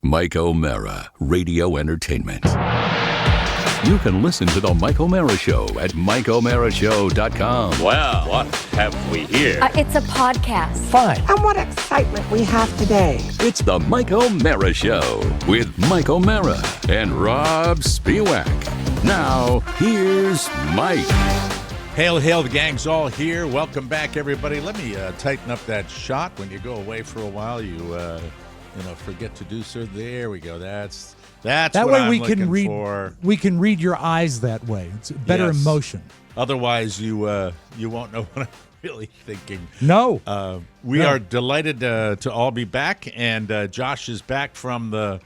Mike O'Mara, Radio Entertainment. You can listen to The Mike O'Mara Show at MikeO'MaraShow.com. Well, what have we here? It's a podcast. Fine. And what excitement we have today. It's The Mike O'Mara Show with Mike O'Mara and Rob Spiewak. Now, here's Mike. Hail, hail, the gang's all here. Welcome back, everybody. Let me tighten up that shot. When you go away for a while, you forget to do so. There we go. That's that what way I'm we can looking read. for. We can read your eyes that way. It's better Yes. emotion. Otherwise, you won't know what I'm really thinking. No. We are delighted to all be back, and Josh is back from the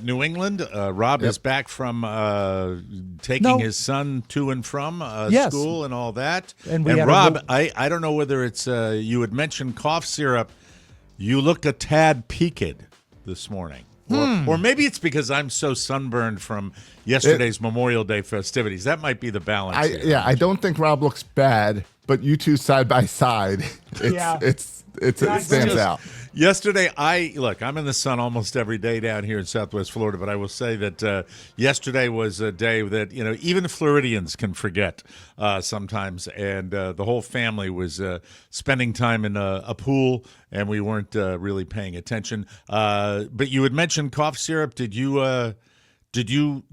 New England. Rob is back from taking his son to and from school and all that. And Rob, I don't know whether it's you had mentioned cough syrup. You looked a tad peaked this morning. Or maybe it's because I'm so sunburned from yesterday's Memorial Day festivities. That might be the balance. I don't think Rob looks bad, but you two side by side, it stands out. Yesterday, I'm in the sun almost every day down here in Southwest Florida, but I will say that yesterday was a day that, even Floridians can forget sometimes. And the whole family was spending time in a pool, and we weren't really paying attention. But you had mentioned cough syrup. Did you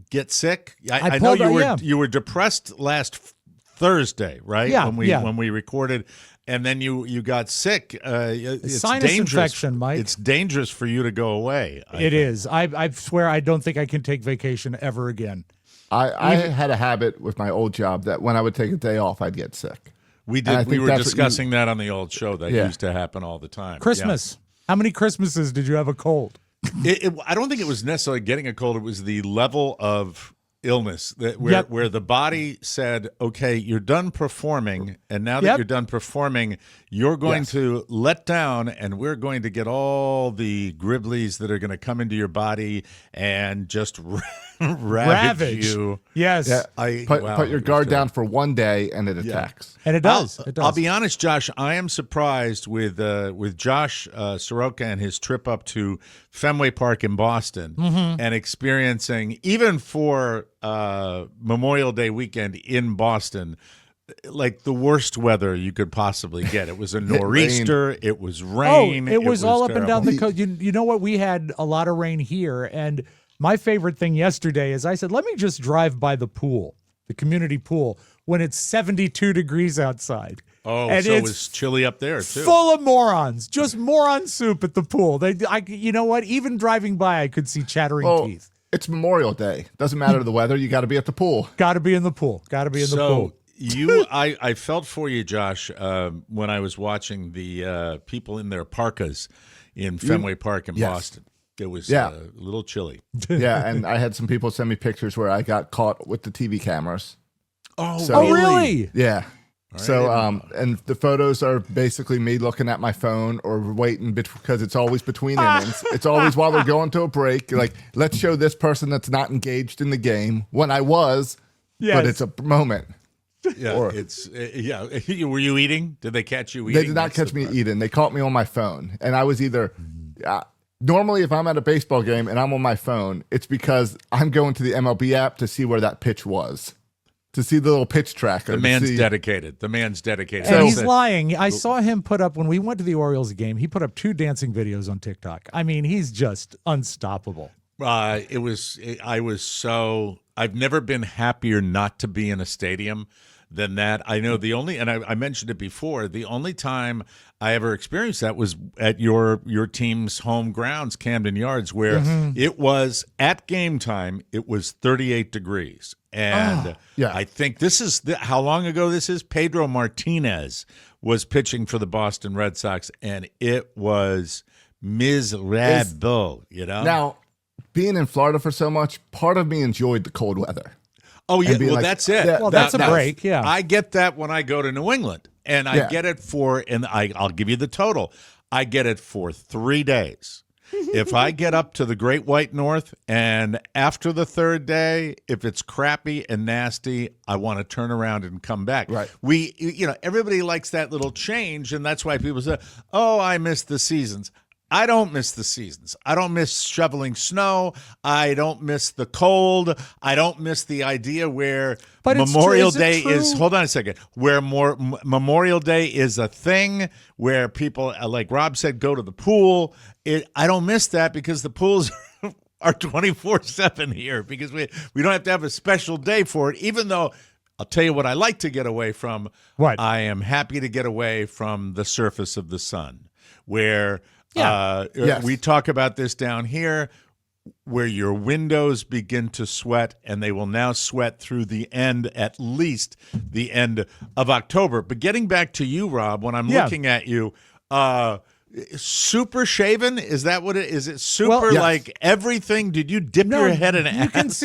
get sick? I know you were depressed last Thursday, right? Yeah, when we recorded. And then you got sick. It's sinus dangerous. Infection, Mike. It's dangerous for you to go away. It is. I swear I don't think I can take vacation ever again. I had a habit with my old job that when I would take a day off, I'd get sick. We did. We were discussing that on the old show. That used to happen all the time. Christmas. Yeah. How many Christmases did you have a cold? I don't think it was necessarily getting a cold. It was the level of illness where the body said, okay, you're done performing, and now that you're done performing, you're going to let down, and we're going to get all the gribblies that are going to come into your body and just ravage you. Yes. Yeah. Put your guard down for one day, and it attacks. And it does. I'll be honest, Josh, I am surprised with Josh Soroka and his trip up to Fenway Park in Boston and experiencing, even for Memorial Day weekend in Boston, like the worst weather you could possibly get. It was a nor'easter. It was rain. It was all terrible. up and down the coast. You know what? We had a lot of rain here, and my favorite thing yesterday is I said, let me just drive by the pool, the community pool, when it's 72 degrees outside. Oh, and so it was chilly up there, too. Full of morons. Just moron soup at the pool. You know what? Even driving by, I could see chattering teeth. It's Memorial Day. Doesn't matter the weather. You got to be at the pool. Got to be in the pool. Got to be in the pool. I felt for you, Josh, when I was watching the people in their parkas in Fenway Park in Boston. It was a little chilly. Yeah, and I had some people send me pictures where I got caught with the TV cameras. Oh, really? Yeah. So, and the photos are basically me looking at my phone or waiting because it's always between innings. It's always while they're going to a break. Like, let's show this person that's not engaged in the game when I was, but it's a moment. Yeah, Were you eating? Did they catch you eating? They did not catch me eating. They caught me on my phone, and I was either. Normally, if I'm at a baseball game and I'm on my phone, it's because I'm going to the MLB app to see where that pitch was. To see the little pitch tracker. The man's dedicated. And he's lying. I saw him put up, when we went to the Orioles game, he put up 2 dancing videos on TikTok. I mean, he's just unstoppable. I've never been happier not to be in a stadium than that. I know I mentioned it before, the only time I ever experienced that was at your team's home grounds, Camden Yards, where it was, at game time, it was 38 degrees. And I think this is how long ago this is. Pedro Martinez was pitching for the Boston Red Sox, and it was miserable, Now, being in Florida for so much, part of me enjoyed the cold weather. Oh, yeah. Well, that's it. Well, that's a break, yeah. I get that when I go to New England, and I get it I'll give you the total. I get it for 3 days. If I get up to the Great White North, and after the third day, if it's crappy and nasty, I want to turn around and come back. Right. Everybody likes that little change, and that's why people say, oh, I miss the seasons. I don't miss the seasons. I don't miss shoveling snow. I don't miss the cold. I don't miss the idea where But it's Memorial true. Day Is it is. true? Hold on a second. Where Memorial Day is a thing where people, like Rob said, go to the pool. I don't miss that because the pools are 24/7 here because we don't have to have a special day for it. Even though I'll tell you what I like to get away from. What? I am happy to get away from the surface of the sun, where. Yes. We talk about this down here where your windows begin to sweat, and they will now sweat through at least the end of October. But getting back to you, Rob, when I'm looking at you, super shaven, is that what it is? It super Well, yes. like everything? Did you dip your head in you can ass?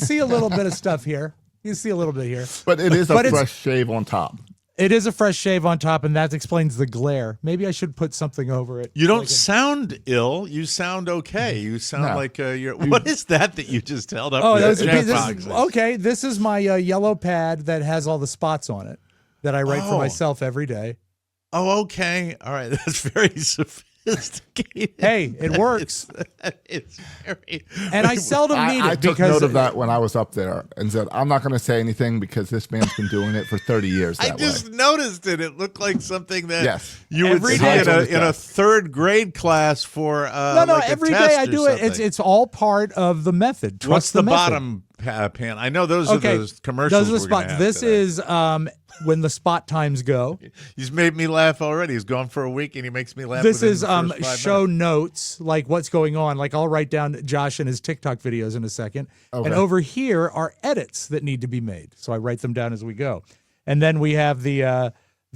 see a little bit of stuff here. You can see a little bit here. But it is a But it's- fresh shave on top. It is a fresh shave on top, and that explains the glare. Maybe I should put something over it. You don't sound ill. You sound okay. You sound No. like you're. What is that you just held up? Oh, with that was Jack this, Box? okay. This is my yellow pad that has all the spots on it that I write for myself every day. Oh, okay. All right. That's very sophisticated. Hey, it works. It's very. And I seldom need I it took because note of that when I was up there and said, I'm not going to say anything because this man's been doing it for 30 years that I just way. noticed it. It looked like something that Yes. you would Every see day. in a third grade class for no, like a every test day I or do it. something. It's all part of the method. Trust What's the method. bottom pan? I know those are those commercials. Those are the we're gonna spots. have This today. is when the spot times go. He's made me laugh already. He's gone for a week and he makes me laugh. This within is the first 5 show minutes. notes, like what's going on. Like I'll write down Josh and his TikTok videos in a second. Okay. And over here are edits that need to be made. So I write them down as we go. And then we have the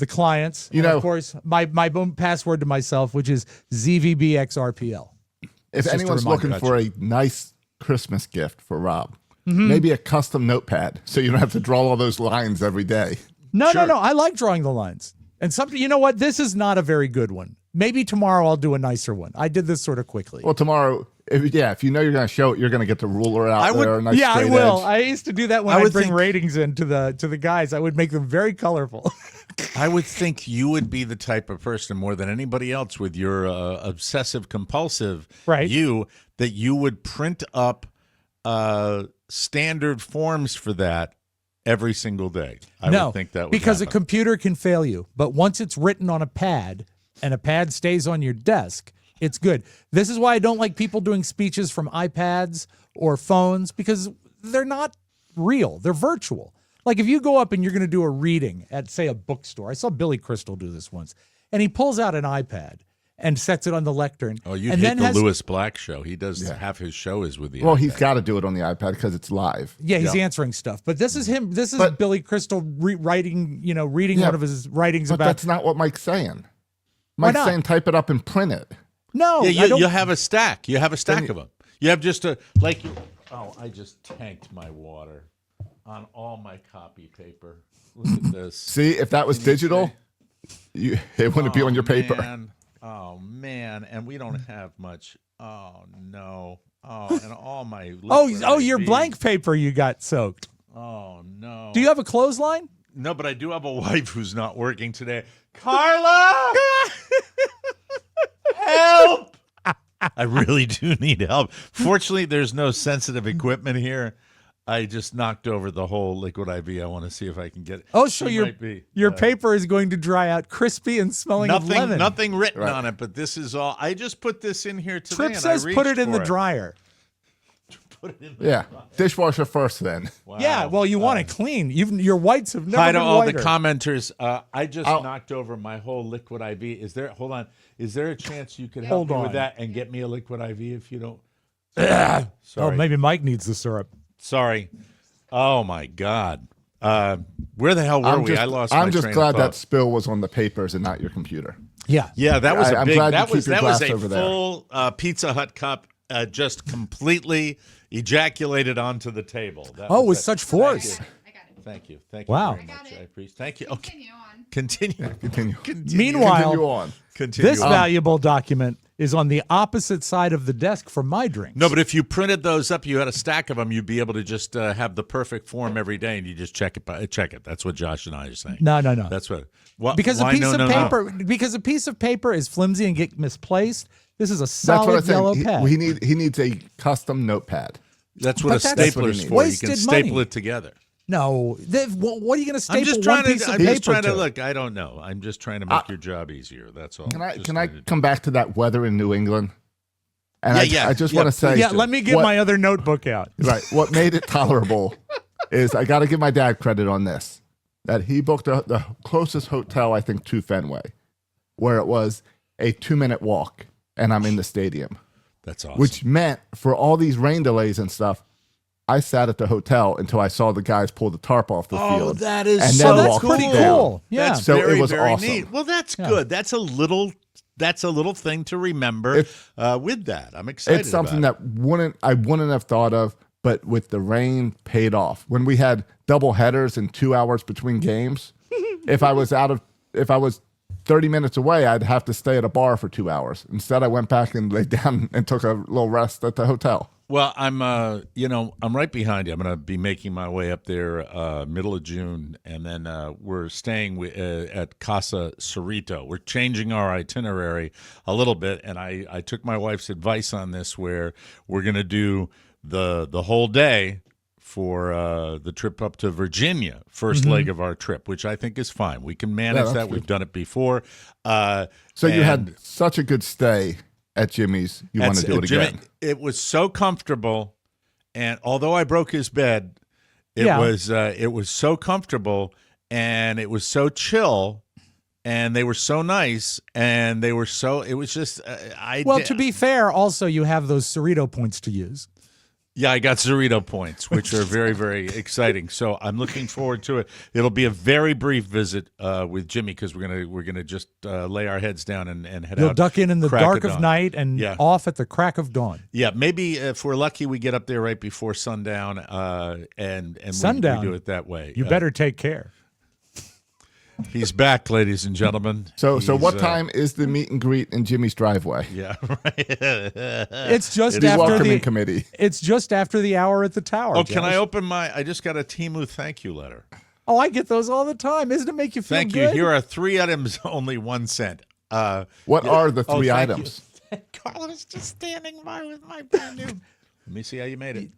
clients. You And know- of course, my own password to myself, which is ZVBXRPL. If just a anyone's reminder. looking for a nice Christmas gift for Rob, Mm-hmm. maybe a custom notepad so you don't have to draw all those lines every day. No. I like drawing the lines. And something, you know what? This is not a very good one. Maybe tomorrow I'll do a nicer one. I did this sort of quickly. Well, tomorrow, if you know you're going to show it, you're going to get the ruler out I would- there. A nice yeah, I straight will. edge. I used to do that when I I would bring think- ratings in to the guys. I would make them very colorful. I would think you would be the type of person more than anybody else with your obsessive compulsive Right. that you would print up standard forms for that every single day. I no, would think that would because a happen. computer can fail you, but once it's written on a pad and a pad stays on your desk, it's good. This is why I don't like people doing speeches from iPads or phones because they're not real. They're virtual. Like if you go up and you're going to do a reading at, say, a bookstore. I saw Billy Crystal do this once, and he pulls out an iPad and sets it on the lectern. Oh, you and hate then the has, Lewis Black show. He does half his show is with the Well, iPad. he's got to do it on the iPad because it's live. Yeah, he's answering stuff. But this is him. This is But- Billy Crystal reading Yeah, one of his writings But about. that's not what Mike's saying. Why Mike's not? saying type it up and print it. No, Yeah, I don't. you have a stack. You have a stack of them. You have just a like. Oh, I just tanked my water on all my copy paper. Look at this. See, if that was digital, it wouldn't be on your paper. Man. Oh man, and we don't have much. Oh no. Oh, and all my. Oh, your liquid blank IV. paper you got soaked. Oh no. Do you have a clothesline? No, but I do have a wife who's not working today. Carla, help! I really do need help. Fortunately, there's no sensitive equipment here. I just knocked over the whole liquid IV. I want to see if I can get it. Oh, so She your might be, paper is going to dry out crispy and smelling of lemon. nothing written Right. on it, but this is all. I just put this in here today. Trip and says I put it reached in the for dryer. Put it in the Yeah. Dishwasher first then. Wow. Yeah, well, you want it clean. Your whites have never Hi to been all whiter. the commenters. I just I'll- knocked over my whole liquid IV. Hold on. Is there a chance you can Hold help me with on. that and get me a liquid IV if you don't? Oh, Sorry. maybe Mike needs the syrup. Sorry. Oh my God. Where the hell were we? I lost. I'm my just train glad of that thought. spill was on the papers and not your computer. Yeah. Yeah, that was a I'm big. glad you That keep was your that was glass a over there. full Pizza Hut cup, just completely ejaculated onto the table. That Oh, with was such force. Thank you. Wow. Very much. I appreciate. Thank you. Okay. Continue on. Continue. Continue. Meanwhile, Continue on. Continue. this valuable document is on the opposite side of the desk from my drinks. No, but if you printed those up, you had a stack of them, you'd be able to just have the perfect form every day, and you just check it. Check it. That's what Josh and I are saying. No. That's what. Because why a piece no, of no, no? paper, because a piece of paper is flimsy and get misplaced. This is a That's what solid I'm saying. yellow pad. He needs a custom notepad. That's what But a that's stapler's what he for. You needs. can Wasted staple money. it together. No, what are you going to staple I'm just one trying piece to. of I'm paper just trying to to? look. I don't know. I'm just trying to make your job easier. That's all. Can I Just can I trying to- come back to that weather in New England? And Yeah, I just yeah, want to say, Yeah, let me get what- my other notebook out. right. What made it tolerable is I got to give my dad credit on this. That he booked the closest hotel, I think, to Fenway, where it was a 2-minute walk, and I'm in the stadium. That's awesome. Which meant for all these rain delays and stuff, I sat at the hotel until I saw the guys pull the tarp off the field. that is and so then that's walked pretty down. cool. Yeah. That's So very, it was very awesome. neat. Well, that's good. That's a little thing to remember with that. I'm excited. It's something about that I wouldn't have thought of, but with the rain, paid off. When we had double headers and 2 hours between games, if I was 30 minutes away, I'd have to stay at a bar for 2 hours. Instead, I went back and laid down and took a little rest at the hotel. Well, I'm right behind you. I'm going to be making my way up there middle of June, and then we're staying at Casa Cerrito. We're changing our itinerary a little bit, and I took my wife's advice on this, where we're going to do the whole day for the trip up to Virginia, first leg of our trip, which I think is fine. We can manage that's that. We've done it before. So you had such a good stay at Jimmy's. You want to do it Jimmy, again? it was so comfortable, and although I broke his bed, it was so comfortable, and it was so chill, and they were so nice, and they were so. It was just To be fair, also you have those Cerrito points to use. Yeah, I got Cerrito points, which are very, very exciting. So I'm looking forward to it. It'll be a very brief visit with Jimmy, because we're gonna just lay our heads down and head out. You'll duck in the crack dark of dawn. night and off at the crack of dawn. Yeah, maybe if we're lucky, we get up there right before sundown, and Sundown? we do it that way. You better take care. He's back, ladies and gentlemen. So what He's, time is the meet and greet in Jimmy's driveway? Yeah, right. It's just The after welcoming the committee. It's just after the hour at the tower. Oh, can I Josh. open I just got a Temu thank you letter. Oh, I get those all the time. Isn't it make you feel Thank good? you. Here are 3 items, only 1 cent. What are the 3 thank items? you. Carla's just standing by with my brand new. Let me see how you made it.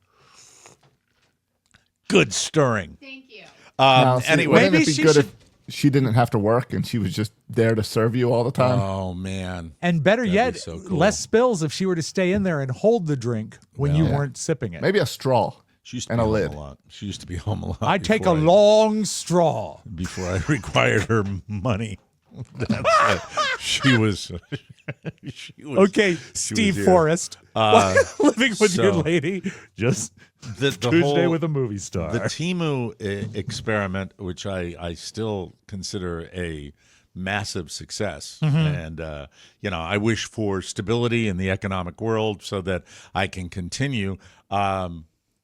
Good stirring. Thank you. Now, see, Anyway, wouldn't Maybe it be she good should- if she didn't have to work and she was just there to serve you all the time? oh man. And better That'd yet, be so cool. less spills if she were to stay in there and hold the drink when you weren't sipping it. Maybe a straw. She used to and be a home lid. a lot. She used to be home a lot. I'd take a before I- long straw. before I required her money. She was. Okay, Steve here. Forrest, living with your so- lady, just the Tuesday whole, with a movie star. The Temu experiment, which I still consider a massive success, and I wish for stability in the economic world so that I can continue.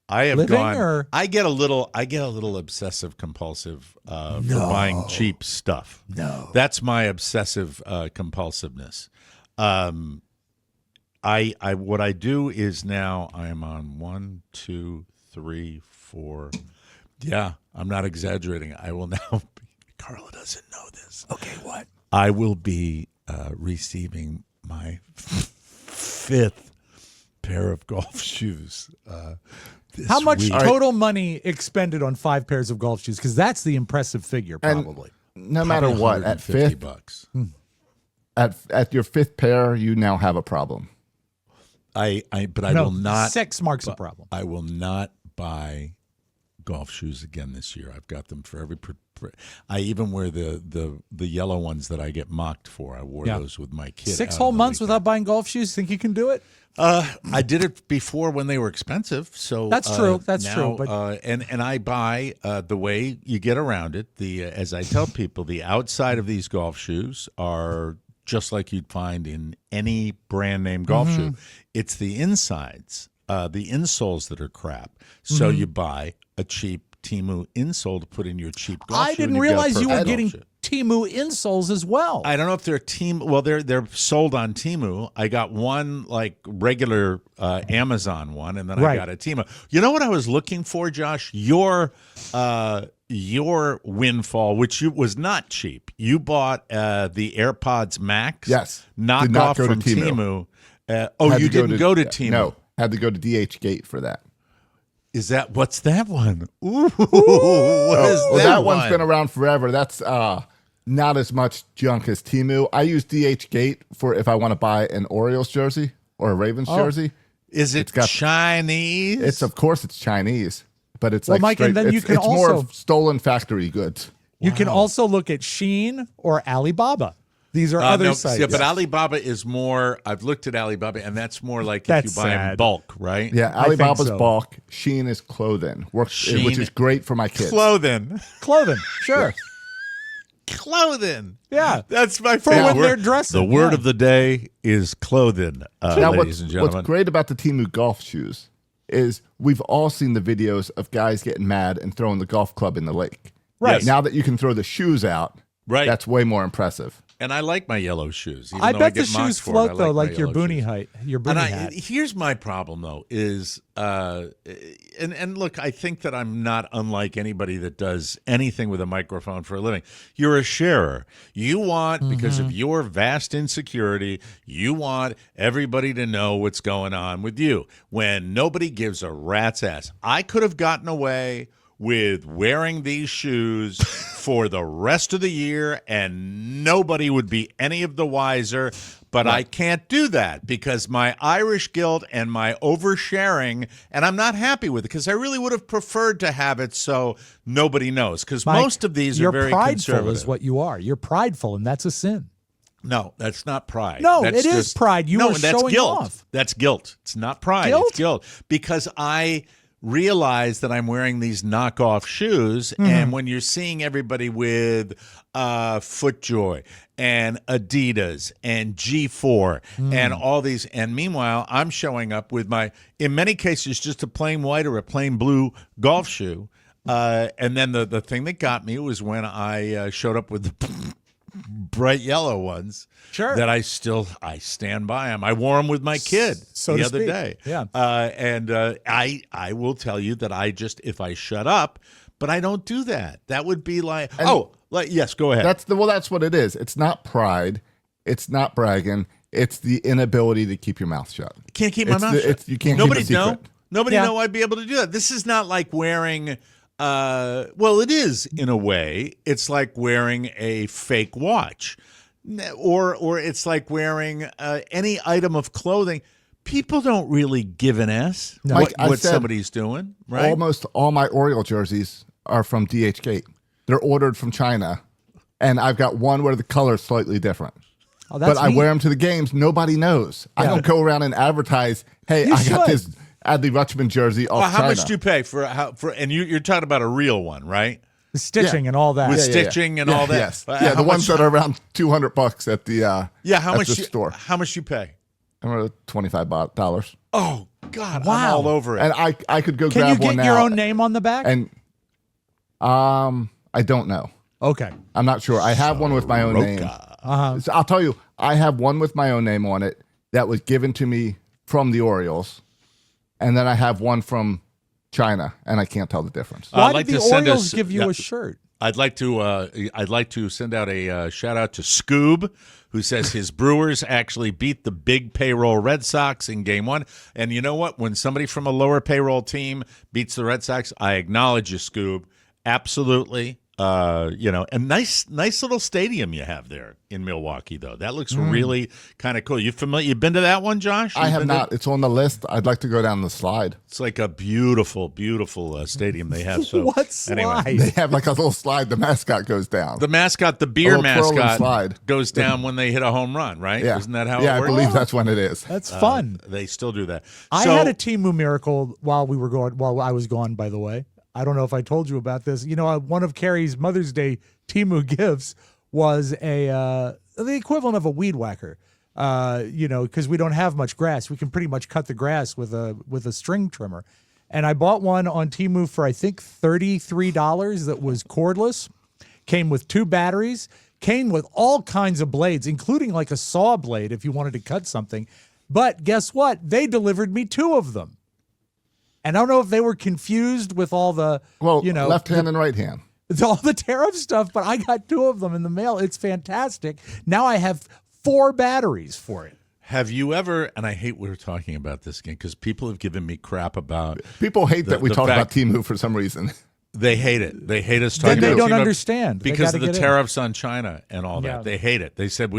I have Living, gone. or- I get a little obsessive compulsive for buying cheap stuff. No. That's my obsessive compulsiveness. What I do is now I am on 1, 2, 3, 4. Yeah, I'm not exaggerating. I will now be, Carla doesn't know this. Okay, what? I will be receiving my 5th pair of golf shoes. This How much week. total money expended on 5 pairs of golf shoes? Because that's the impressive figure, And- probably. No matter Probably what, at 150 fifth, bucks. at your 5th pair, you now have a problem. But I No, will not. 6 marks a problem. I will not buy golf shoes again this year. I've got them for every. I even wear the yellow ones that I get mocked for. I wore those with my kid. 6 out whole on the months weekend. without buying golf shoes? Think you can do it? I did it before when they were expensive. So That's true. That's now, true, but- and I buy the way you get around it. As I tell people, the outside of these golf shoes are just like you'd find in any brand name golf shoe. It's the insides, the insoles that are crap. So you buy a cheap Temu insole to put in your cheap golf shoe. I and didn't you've got a realize you were perfect getting golf shoe. Temu insoles as well. I don't know if they're Temu. Well, they're sold on Temu. I got one like regular Amazon one, and then I Right. got a Temu. You know what I was looking for, Josh? Your windfall, which was not cheap. You bought the AirPods Max. Yes. knockoff Did not go to from Temu. Temu. You didn't go to Temu. No, had to go to DH Gate for that. What's that one? Ooh, what is that one's been around forever. That's not as much junk as Temu. I use DH Gate for if I want to buy an Orioles jersey or a Ravens jersey. Is it Chinese? Of course it's Chinese, but it's Mike, and then you can it's also more factory factory goods. You can also look at Shein or Alibaba. These are other sites. Yeah, but Alibaba is more. I've looked at Alibaba, and that's more like if you buy in bulk, right? Yeah, Alibaba's so. bulk. Shein is Clothin, which is great for my kids. Clothin, sure. Clothin. Yeah, that's my favorite. For when they're dressing. The word of the day is Clothin, ladies and gentlemen. What's great about the Temu golf shoes is we've all seen the videos of guys getting mad and throwing the golf club in the lake. Right. Yes. Now that you can throw the shoes out, that's way more impressive. And I like my yellow shoes. I bet the shoes float though, like your boonie height, your boonie hat. Here's my problem though: is and look, I think that I'm not unlike anybody that does anything with a microphone for a living. You're a sharer. You want because of your vast insecurity, you want everybody to know what's going on with you when nobody gives a rat's ass. I could have gotten away with wearing these shoes for the rest of the year and nobody would be any of the wiser, but I can't do that because my Irish guilt and my oversharing, and I'm not happy with it because I really would have preferred to have it so nobody knows because most of these are very conservative. You're prideful is what you are. You're prideful, and that's a sin. No, that's not pride. No, that's it is pride. You are showing guilt. off. That's guilt. It's not pride. It's guilt because I realize that I'm wearing these knockoff shoes, and when you're seeing everybody with FootJoy and Adidas and G4 and all these, and meanwhile I'm showing up with my, in many cases, just a plain white or a plain blue golf shoe, and then the thing that got me was when I showed up with the bright yellow ones. Sure. That I stand by them. I wore them with my kid the other day. Yeah. And I will tell you that if I shut up, but I don't do that. That would be like, yes, go ahead. That's what it is. It's not pride. It's not bragging. It's the inability to keep your mouth shut. Can't keep my mouth shut. You can't Nobody keep a secret. Nobody know I'd be able to do that. This is not like wearing. Well, it is in a way. It's like wearing a fake watch, or it's like wearing any item of clothing. People don't really give an S what somebody's doing, right? Almost all my Oriole jerseys are from DH Gate. They're ordered from China, and I've got one where the color is slightly different. Oh, that's but I wear them to the games. Nobody knows. I don't go around and advertise, hey, I got this Adley Rutschman jersey off how China. much do you pay for and you're talking about a real one, right? The stitching and all that. With stitching and all that. Yes. The ones that are around $200 at the how much the store. How much you pay? $25. Oh God, wow. I'm all over it. And I could go Can grab you one get now. your own name on the back? And I don't know. Okay. I'm not sure. I have one with my own name. So I'll tell you, I have one with my own name on it that was given to me from the Orioles. And then I have one from China, and I can't tell the difference. Why did the Orioles give you a shirt? I'd like to send out a shout out to Scoob, who says his Brewers actually beat the big payroll Red Sox in Game 1. And you know what? When somebody from a lower payroll team beats the Red Sox, I acknowledge you, Scoob. Absolutely. And nice little stadium you have there in Milwaukee, though. That looks really kind of cool. You familiar? You've been to that one, Josh? I have not. It's on the list. I'd like to go down the slide. It's like a beautiful, beautiful stadium they have. So what slide? Anyway. They have like a little slide. The mascot goes down. The mascot, the beer mascot, slide goes down when they hit a home run, right? Yeah. Isn't that how it Yeah, works? I believe that's when it is. That's fun. They still do that. I had a Temu miracle while I was gone, by the way. I don't know if I told you about this. You know, one of Carrie's Mother's Day Temu gifts was the equivalent of a weed whacker. Because we don't have much grass. We can pretty much cut the grass with a string trimmer. And I bought one on Temu for, I think, $33 that was cordless. Came with 2 batteries. Came with all kinds of blades, including like a saw blade if you wanted to cut something. But guess what? They delivered me 2 of them. And I don't know if they were confused with all the, left hand and right hand. All the tariff stuff, but I got 2 of them in the mail. It's fantastic. Now I have 4 batteries for it. Have you ever, and I hate we're talking about this again because people have given me crap about. People hate that we the talk about fact- Temu for some reason. They hate it. They hate us Then talking they about don't Temu understand. They because gotta of the get in. tariffs on China and all that. Yeah. They hate it. They said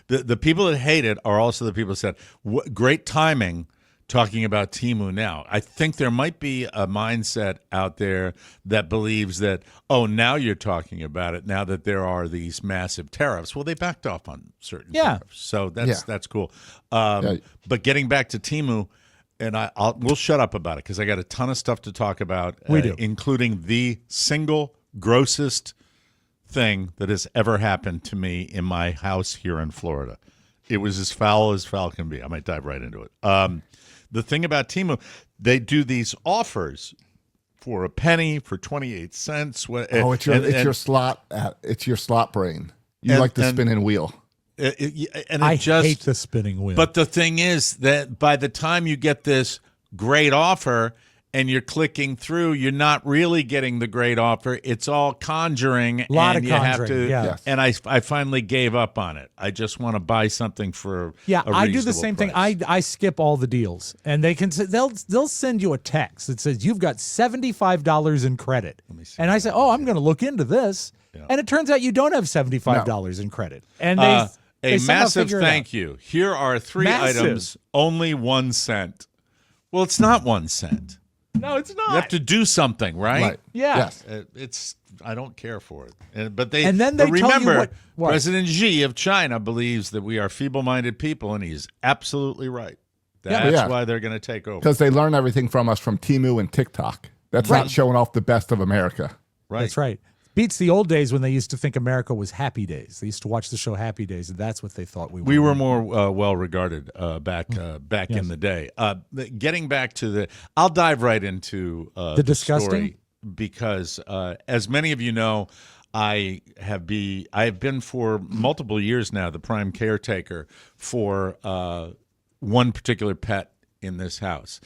the people that hate it are also the people that said great timing talking about Temu now. I think there might be a mindset out there that believes that, oh, now you're talking about it now that there are these massive tariffs. Well, they backed off on certain tariffs, so that's cool. But getting back to Temu. And we'll shut up about it because I got a ton of stuff to talk about, We do. including the single grossest thing that has ever happened to me in my house here in Florida. It was as foul can be. I might dive right into it. The thing about Temu, they do these offers for a penny, for 28 cents. It's your slot. It's your slot brain. You like the spinning wheel. I hate the spinning wheel. But the thing is that by the time you get this great offer and you're clicking through, you're not really getting the great offer. It's all conjuring. A lot and of you conjuring, have to, yeah. Yes. And I finally gave up on it. I just want to buy something for yeah, a I do the reasonable same thing. price. I skip all the deals, and they'll send you a text that says you've got $75 in credit, and I say, oh, I'm going to look into this, and it turns out you don't have $75 in credit, and they a somehow massive figure it thank out. you. Here are 3 Massive. items, only 1 cent. Well, it's not 1 cent. No, it's not. You have to do something, right? Right. Yeah. Yes. I don't care for it. And then they but tell you remember, what- President Xi of China believes that we are feeble-minded people, and he's absolutely right. That's Yeah. why they're going to take over. Because they learn everything from us from Temu and TikTok. That's not showing off the best of America. Right. That's right. Beats the old days when they used to think America was Happy Days. They used to watch the show Happy Days, and that's what they thought we were. We were more well regarded back in the day. Getting back to I'll dive right into the disgusting? story because as many of you know, I have been for multiple years now the prime caretaker for one particular pet in this house.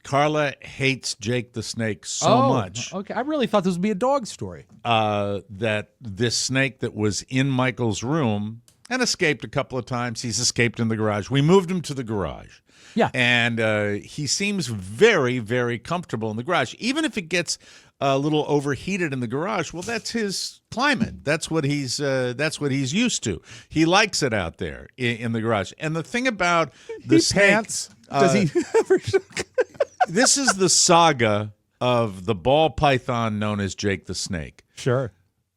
Carla hates Jake the snake so much. Okay, I really thought this would be a dog story. That this snake that was in Michael's room and escaped a couple of times. He's escaped in the garage. We moved him to the garage. Yeah. And he seems very, very comfortable in the garage. Even if it gets a little overheated in the garage, well, that's his climate. That's what he's used to. He likes it out there in the garage. And the thing about the snake, pants. Does he ever? this is the saga of the ball python known as Jake the Snake. Sure.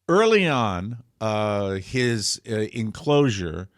Early on, his enclosure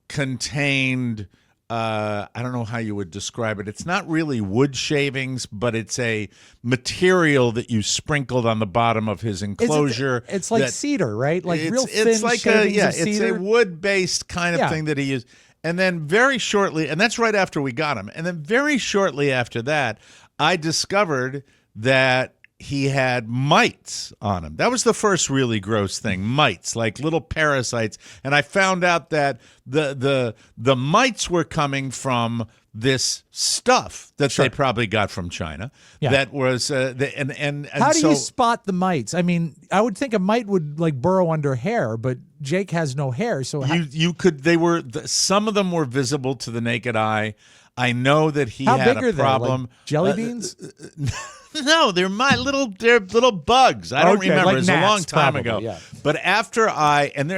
contained, I don't know how you would describe it. It's not really wood shavings, but it's a material that you sprinkled on the bottom of his enclosure. It's like that- cedar, right? Like real thin it's like shavings of it's a cedar. wood-based kind of Yeah. thing that he used. And then very shortly, and that's right after we got him, and then very shortly after that, I discovered that he had mites on him. That was the first really gross thing, mites, like little parasites. And I found out that the mites were coming from this stuff that they probably got from China. Yeah. That was and How do so, you spot the mites? I mean, I would think a mite would like burrow under hair, but Jake has no hair, so you could some of them were visible to the naked eye. I know that he how had big a are they? problem. Like jelly beans? No, they're little bugs. I don't Okay, remember. like It was a long gnats, time probably, ago. yeah. But after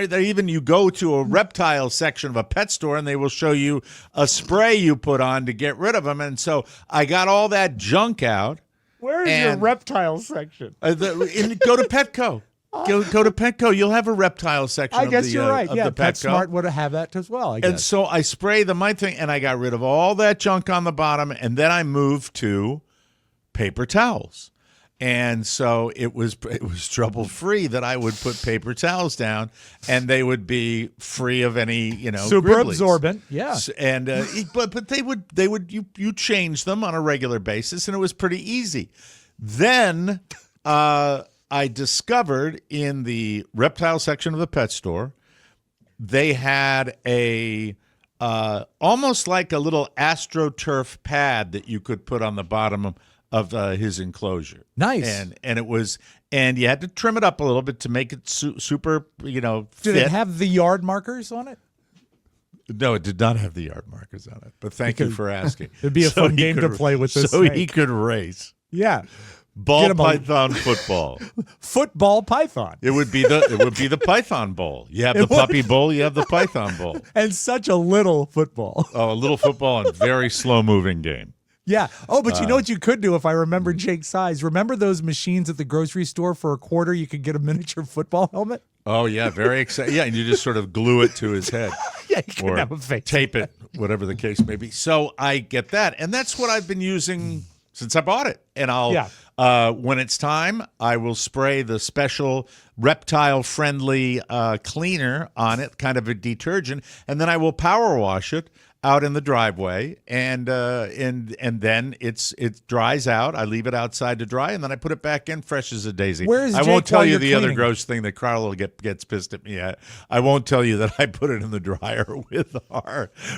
they're even you go to a reptile section of a pet store and they will show you a spray you put on to get rid of them. And so I got all that junk out. Where is your reptile section? Go to Petco. Go to Petco. You'll have a reptile section. I guess you're right. Of Yeah, the Petco. PetSmart would have that as well, I And guess. so I spray the mite thing, and I got rid of all that junk on the bottom, and then I moved to paper towels. And so it was trouble free that I would put paper towels down, and they would be free of any Super gribblies. absorbent, yeah. And but they would you change them on a regular basis, and it was pretty easy. Then I discovered in the reptile section of the pet store, they had a almost like a little AstroTurf pad that you could put on the bottom of his enclosure. Nice. And it was, and you had to trim it up a little bit to make it super, Did fit. it have the yard markers on it? No, it did not have the yard markers on it. But thank you for asking. It'd be a fun game to play with this So he snake. could race. Yeah. Ball Get him a- python football. Football python. It would be the python bowl. You have the It would. puppy bowl. You have the python bowl. And such a little football. Oh, a little football and very slow moving game. Yeah. Oh, but you know what you could do if I remember Jake's size? Remember those machines at the grocery store for $25 you could get a miniature football helmet? Oh yeah, very exciting. Yeah, and you just sort of glue it to his head. Yeah, you could Or have a face. tape it, whatever the case may be. So I get that, and that's what I've been using since I bought it. And when it's time, I will spray the special reptile-friendly cleaner on it, kind of a detergent, and then I will power wash it out in the driveway, and then it dries out. I leave it outside to dry, and then I put it back in fresh as a daisy. Where is I Jake won't tell while you you're the other cleaning? gross thing that Carl gets pissed at me at. I won't tell you that I put it in the dryer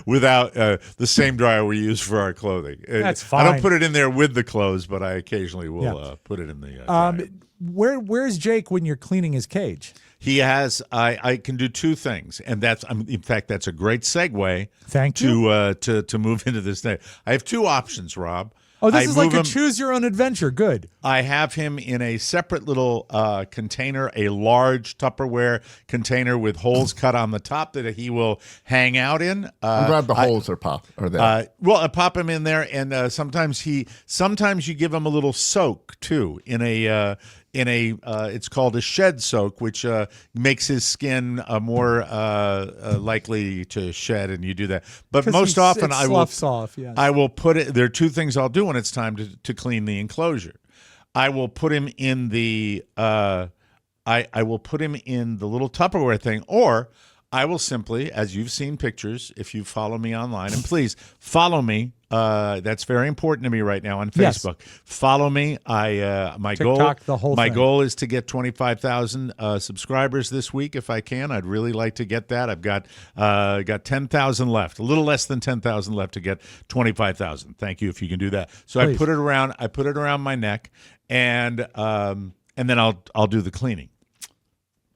without the same dryer we use for our clothing. That's I fine. don't put it in there with the clothes, but I occasionally will put it in the dryer. Where's Jake when you're cleaning his cage? He has. I can do two things, and in fact that's a great segue. Thank you. To move into this day. I have two options, Rob. Oh, this I is like move a him- choose your own adventure. Good. I have him in a separate little container, a large Tupperware container with holes cut on the top that he will hang out in. I'm glad the holes are there. Well, I pop him in there, and sometimes you give him a little soak too in a it's called a shed soak, which makes his skin more likely to shed, and you do that. But 'Cause most often it I will sloughs off, yes. I will put it. There are two things I'll do when it's time to clean the enclosure. I will put him in the I will put him in the little Tupperware thing, or I will simply, as you've seen pictures, if you follow me online, and please follow me. That's very important to me right now on Yes. Facebook. Follow me. My TikTok, the whole my thing. goal is to get 25,000 subscribers this week if I can. I'd really like to get that. I've got 10,000 left, a little less than 10,000 left to get 25,000. Thank you if you can do that. So Please. I put it around my neck, and then I'll do the cleaning.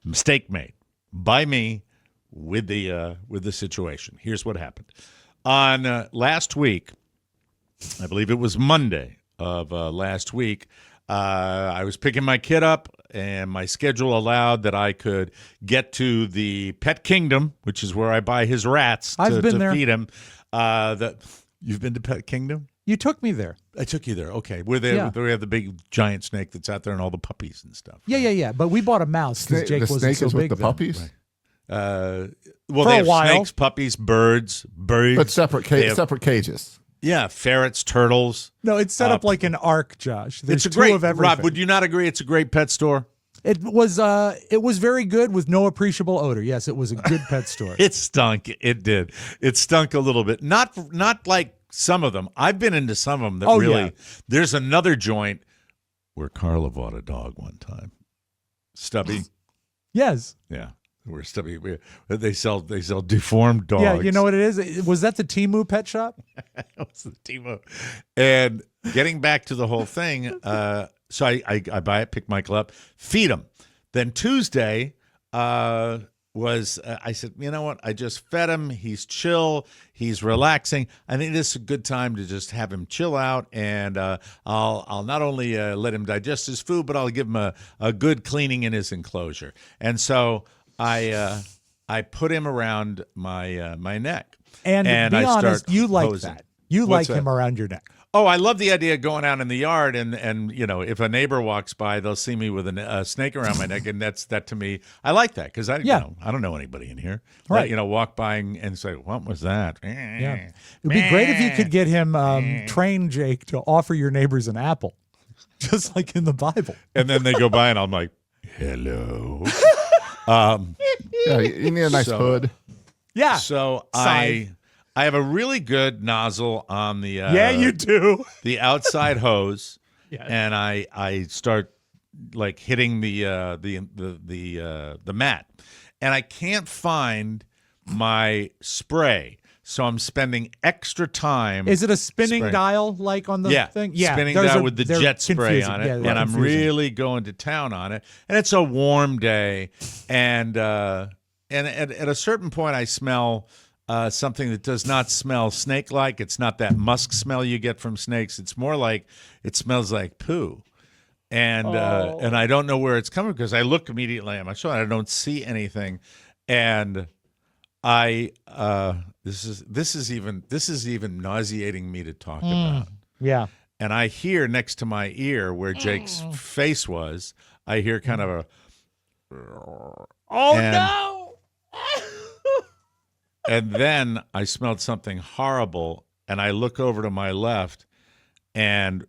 Mistake made by me with the situation. Here's what happened. On last week, I believe it was Monday of last week, I was picking my kid up, and my schedule allowed that I could get to the Pet Kingdom, which is where I buy his rats I've been to there. feed him. You've been to Pet Kingdom? You took me there. I took you there. Okay. Where they Yeah. have the big giant snake that's out there and all the puppies and stuff. Yeah. But we bought a mouse because Jake the wasn't snake so is big with the then. puppies, Well, For they a have while. snakes, puppies, birds, but separate They have- separate cages. Yeah, ferrets, turtles. No, it's set up like an ark, Josh. There's It's a two great of everything. Rob, would you not agree it's a great pet store? It was very good with no appreciable odor. Yes, it was a good pet store. It stunk. It did. It stunk a little bit. Not like some of them. I've been into some of them that Oh, really. yeah. There's another joint where Carla bought a dog one time. Stubby. Yes. Yeah. Where Stubby. They sell deformed dogs. Yeah, you know what it is? Was that the Temu pet shop? What's the Timo? And getting back to the whole thing, so I buy it, pick Michael up, feed him. Then Tuesday I said, you know what? I just fed him. He's chill. He's relaxing. I think this is a good time to just have him chill out, and I'll not only let him digest his food, but I'll give him a good cleaning in his enclosure. And so I put him around my neck. And be I start honest, you like hosing. that. You What's like him that? around your neck. Oh, I love the idea of going out in the yard and you know, if a neighbor walks by, they'll see me with a snake around my neck, and that to me, I like that because I don't know anybody in here. Right. Walk by and say, what was that? Yeah. It'd be great if you could get him train Jake to offer your neighbors an apple, just like in the Bible. And then they go by, and I'm like, hello. Yeah, you need a nice hood. Yeah. So Side. I have a really good nozzle on the Yeah, you do. the outside hose, Yes. and I start like hitting the mat, and I can't find my spray, so I'm spending extra time. Is it a spinning Spray. dial like on the thing? Yeah, spinning those dial are- with the they're jet spray confusing. on it, Yeah, they're and I'm confusing. really going to town on it. And it's a warm day, and at a certain point, I smell something that does not smell snake-like. It's not that musk smell you get from snakes. It's more like it smells like poo. And I don't know where it's coming because I look immediately at my shoulder. I don't see anything, and this is even nauseating me to talk about. Yeah. And I hear next to my ear where Jake's face was, I hear kind of a. Oh no! And then I smelled something horrible, and I look over to my left, and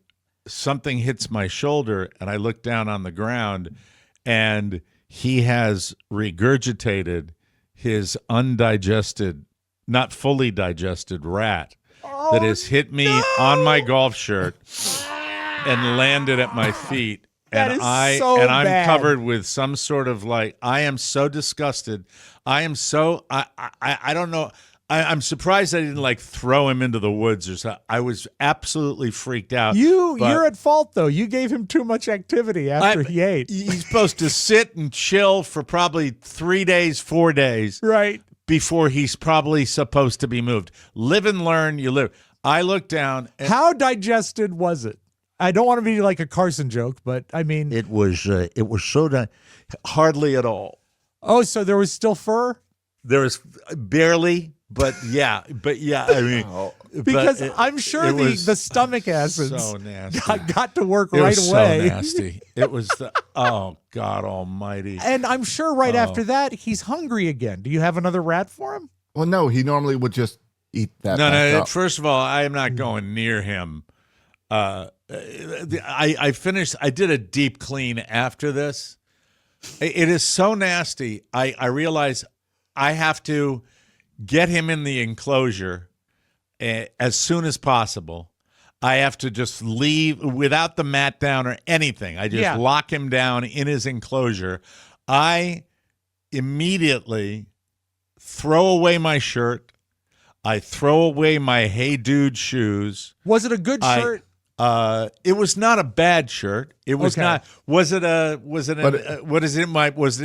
something hits my shoulder, and I look down on the ground, and he has regurgitated his undigested, not fully digested rat that has hit me on my golf shirt and landed at my feet. That And is I'm bad. covered with some sort of I am so disgusted. I am so I don't know. I'm surprised I didn't throw him into the woods or something. I was absolutely freaked out. You're at fault though. You gave him too much activity after he ate. He's supposed to sit and chill for probably 3 days, 4 days, Right. before he's probably supposed to be moved. Live and learn. You live. I looked down. And How digested was it? I don't want to be like a Carson joke, but I mean, it was so hardly at all. oh, so there was still fur? There was barely, but yeah. I mean, Because but I'm sure it was the stomach acids so nasty. got to work It right was away. so nasty. It was oh God Almighty. And I'm sure right after that, he's hungry again. Do you have another rat for him? Well, no, he normally would just eat that. No. back up. First of all, I am not going near him. I finished. I did a deep clean after this. It is so nasty. I realize I have to get him in the enclosure as soon as possible. I have to just leave without the mat down or anything. I just lock him down in his enclosure. I immediately throw away my shirt. I throw away my Hey Dude shoes. Was it a good shirt? It was not a bad shirt. It was Okay. not. Was it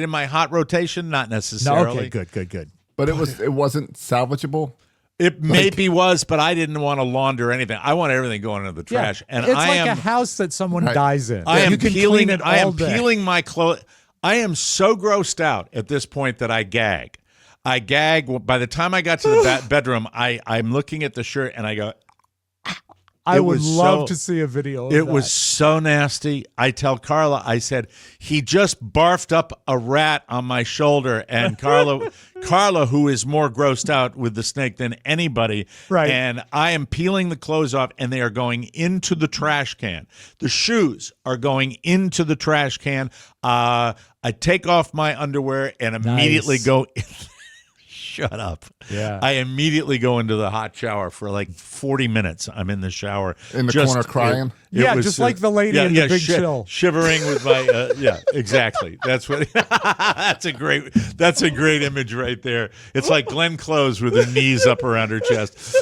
in my hot rotation? Not No, necessarily. okay, good. But it wasn't salvageable. It maybe was, but I didn't want to launder anything. I want everything going into the trash. And it's I like am a house that someone dies in. I am you can peeling clean it I all am day. peeling my clothes. I am so grossed out at this point that I gag. I gag. By the time I got to the bedroom, I'm looking at the shirt and I go, I it would was love so- to see a video of it that. was so nasty. I tell Carla, I said, he just barfed up a rat on my shoulder. And Carla, who is more grossed out with the snake than anybody, Right. and I am peeling the clothes off, and they are going into the trash can. The shoes are going into the trash can. I take off my underwear and immediately Nice. go Shut up. Yeah. I immediately go into the hot shower for 40 minutes. I'm in the shower. In the corner crying? Yeah, just like the lady in The Big Chill. Shivering with my, yeah, exactly. That's what, that's a great image right there. It's like Glenn Close with her knees up around her chest.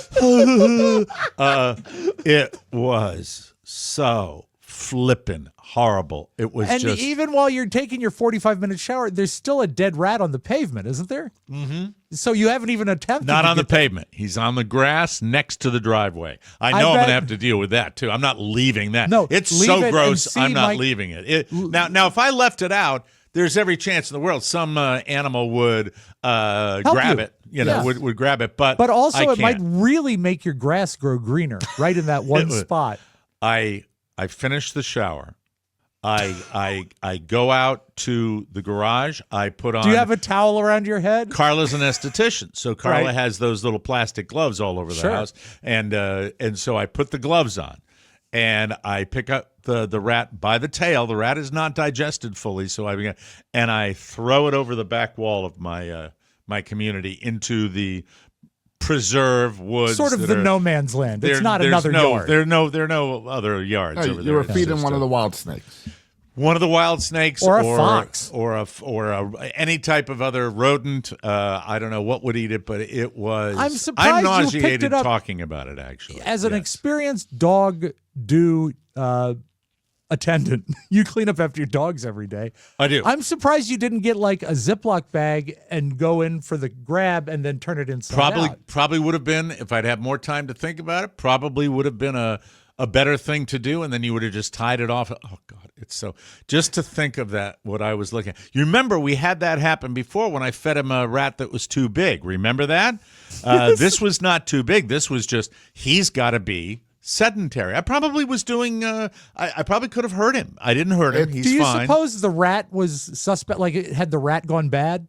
It was so flippin' horrible. It was And just. even while you're taking your 45-minute shower, there's still a dead rat on the pavement, isn't there? Mm-hmm. So you haven't even attempted Not to on the get that- pavement. He's on the grass next to the driveway. I know I'm bet- going to have to deal with that too. I'm not leaving that. No, it's leave so it and gross. see I'm not Mike- leaving it. Now, if I left it out, there's every chance in the world some animal would grab you. it. You know, Yeah. would grab it. But also, I it might can't. really make your grass grow greener right in that one would. spot. I finish the shower. I go out to the garage. I put on. Do you have a towel around your head? Carla's an esthetician, so Carla Right. has those little plastic gloves all over the Sure. house, and so I put the gloves on, and I pick up the rat by the tail. The rat is not digested fully, so I throw it over the back wall of my my community into the preserve woods. Sort of that the are- no man's land. It's there- not there's another no, yard. There are no other yards No, over there. you were It's feeding just one of the wild snakes. one of the wild snakes, Or a fox. any type of other rodent. I don't know what would eat it, but it was. I'm surprised you picked nauseated it up. talking about it. Actually, As an Yes. experienced dog do attendant. You clean up after your dogs every day. I do. I'm surprised you didn't get like a Ziploc bag and go in for the grab and then turn it inside out. Probably would have been, if I'd had more time to think about it, probably would have been a better thing to do, and then you would have just tied it off. Oh, God, it's so... Just to think of that, what I was looking at. You remember we had that happen before when I fed him a rat that was too big. Remember that? This was not too big. This was just, he's got to be sedentary. I probably was doing... I probably could have hurt him. I didn't hurt him. He's Do you fine. suppose the rat was suspect? Like, had the rat gone bad?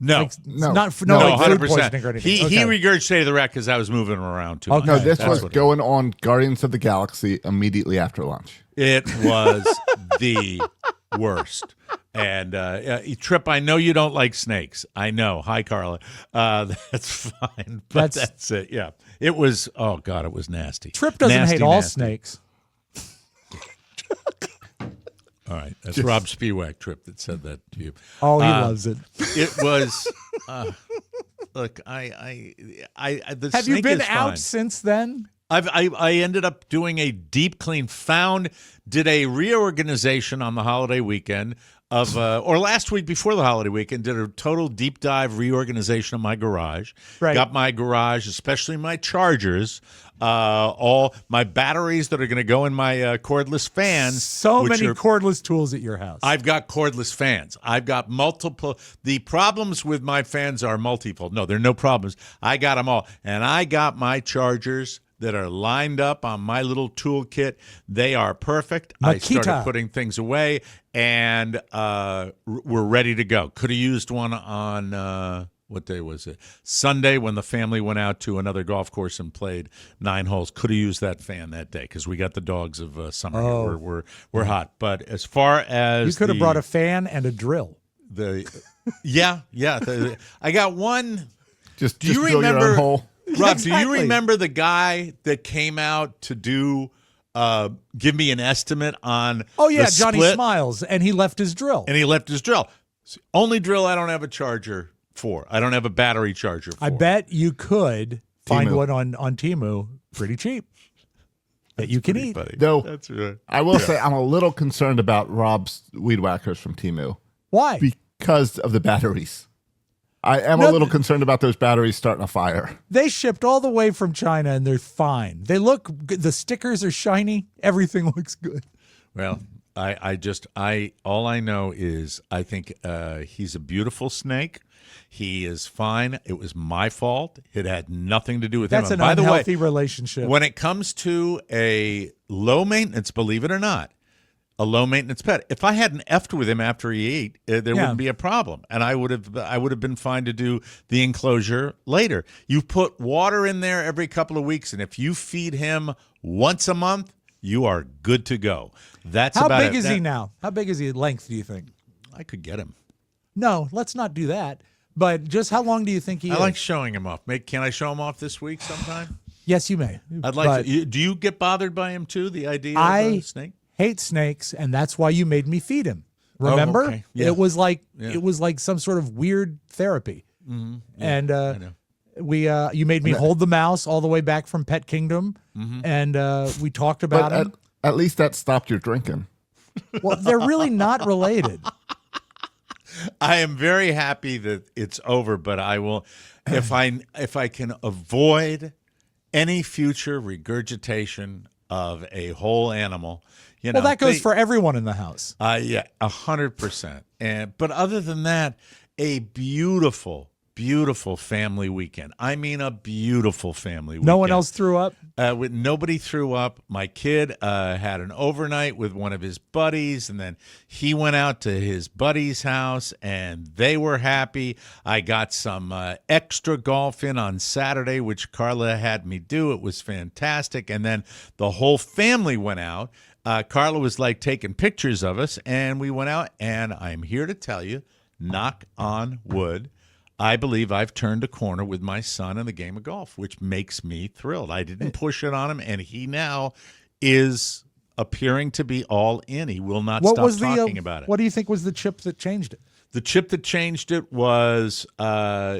No. Like, No. Not No, like food 100%. poisoning or anything. He Okay. regurgitated the rat because I was moving him around too much. Okay. No, this That's was what it going on Guardians of the Galaxy immediately after lunch. It was the worst. And Trip, I know you don't like snakes. I know. Hi, Carla. That's fine. But that's it. Yeah. It was, oh, God, it was nasty. Trip doesn't Nasty, hate all nasty. snakes. All right. That's Rob Spiewak, Trip, that said that to you. Oh, he loves it. It was, look, the Have you snake been is out fine. since then? I ended up doing a deep clean, did a reorganization on the holiday weekend of, or last week before the holiday weekend, did a total deep dive reorganization of my garage. Right. Got my garage, especially my chargers, all my batteries that are going to go in my cordless fans. So which many are- cordless tools at your house. I've got cordless fans. I've got multiple. The problems with my fans are multifold. No, there are no problems. I got them all. And I got my chargers that are lined up on my little toolkit. They are perfect. I Makita. started putting things away, and we're ready to go. Could have used one on, what day was it? Sunday, when the family went out to another golf course and played 9 holes. Could have used that fan that day because we got the dogs of summer Oh. here. We're hot. But as far as you could have brought a fan and a drill. yeah. I got one. Just Do you drill your remember- own hole. Rob, do you Exactly. remember the guy that came out to do give me an estimate on Oh, yeah, the Johnny split? Smiles, and he left his drill. And he left his drill. It's the only drill I don't have a charger for. I don't have a battery charger for. I bet you could find Temu. one on Temu pretty cheap that you can eat. Buddy. Though That's right. I will say I'm a little concerned about Rob's weed whackers from Temu Why? because of the batteries. I am No, a little concerned about those batteries starting a fire. They shipped all the way from China, and they're fine. They look good. The stickers are shiny. Everything looks good. Well, all I know is I think he's a beautiful snake. He is fine. It was my fault. It had nothing to do with That's him. an And by the unhealthy way, relationship. when it comes to a low maintenance, believe it or not, a low maintenance pet. If I hadn't effed with him after he ate, there wouldn't be a problem, and I would have been fine to do the enclosure later. You put water in there every couple of weeks, and if you feed him once a month, you are good to go. That's How about big it. is he now? How big is he in length, do you think? I could get him. No, let's not do that. But just how long do you think he I is? like showing him off. Can I show him off this week sometime? Yes, you may. I'd like But to. Do you get bothered by him too? The idea of I a snake? hate snakes, and that's why you made me feed him. Remember? okay. Yeah. It was like some sort of weird therapy. Mm-hmm. And I know. you made me hold the mouse all the way back from Pet Kingdom, Mm-hmm. and we talked about But him. at least that stopped your drinking. Well, they're really not related. I am very happy that it's over, but I will, if I can avoid any future regurgitation of a whole animal. You know, Well, that goes for everyone in the house. yeah, 100%. But other than that, a beautiful, beautiful family weekend. I mean, a beautiful family weekend. No one else threw up. Nobody threw up. My kid had an overnight with one of his buddies, and then he went out to his buddy's house, and they were happy. I got some extra golf in on Saturday, which Carla had me do. It was fantastic. And then the whole family went out. Carla was like taking pictures of us, and we went out, and I'm here to tell you, knock on wood, I believe I've turned a corner with my son in the game of golf, which makes me thrilled. I didn't push it on him, and he now is appearing to be all in. He will not What stop was talking about it. What do you think was the chip that changed it? The chip that changed it was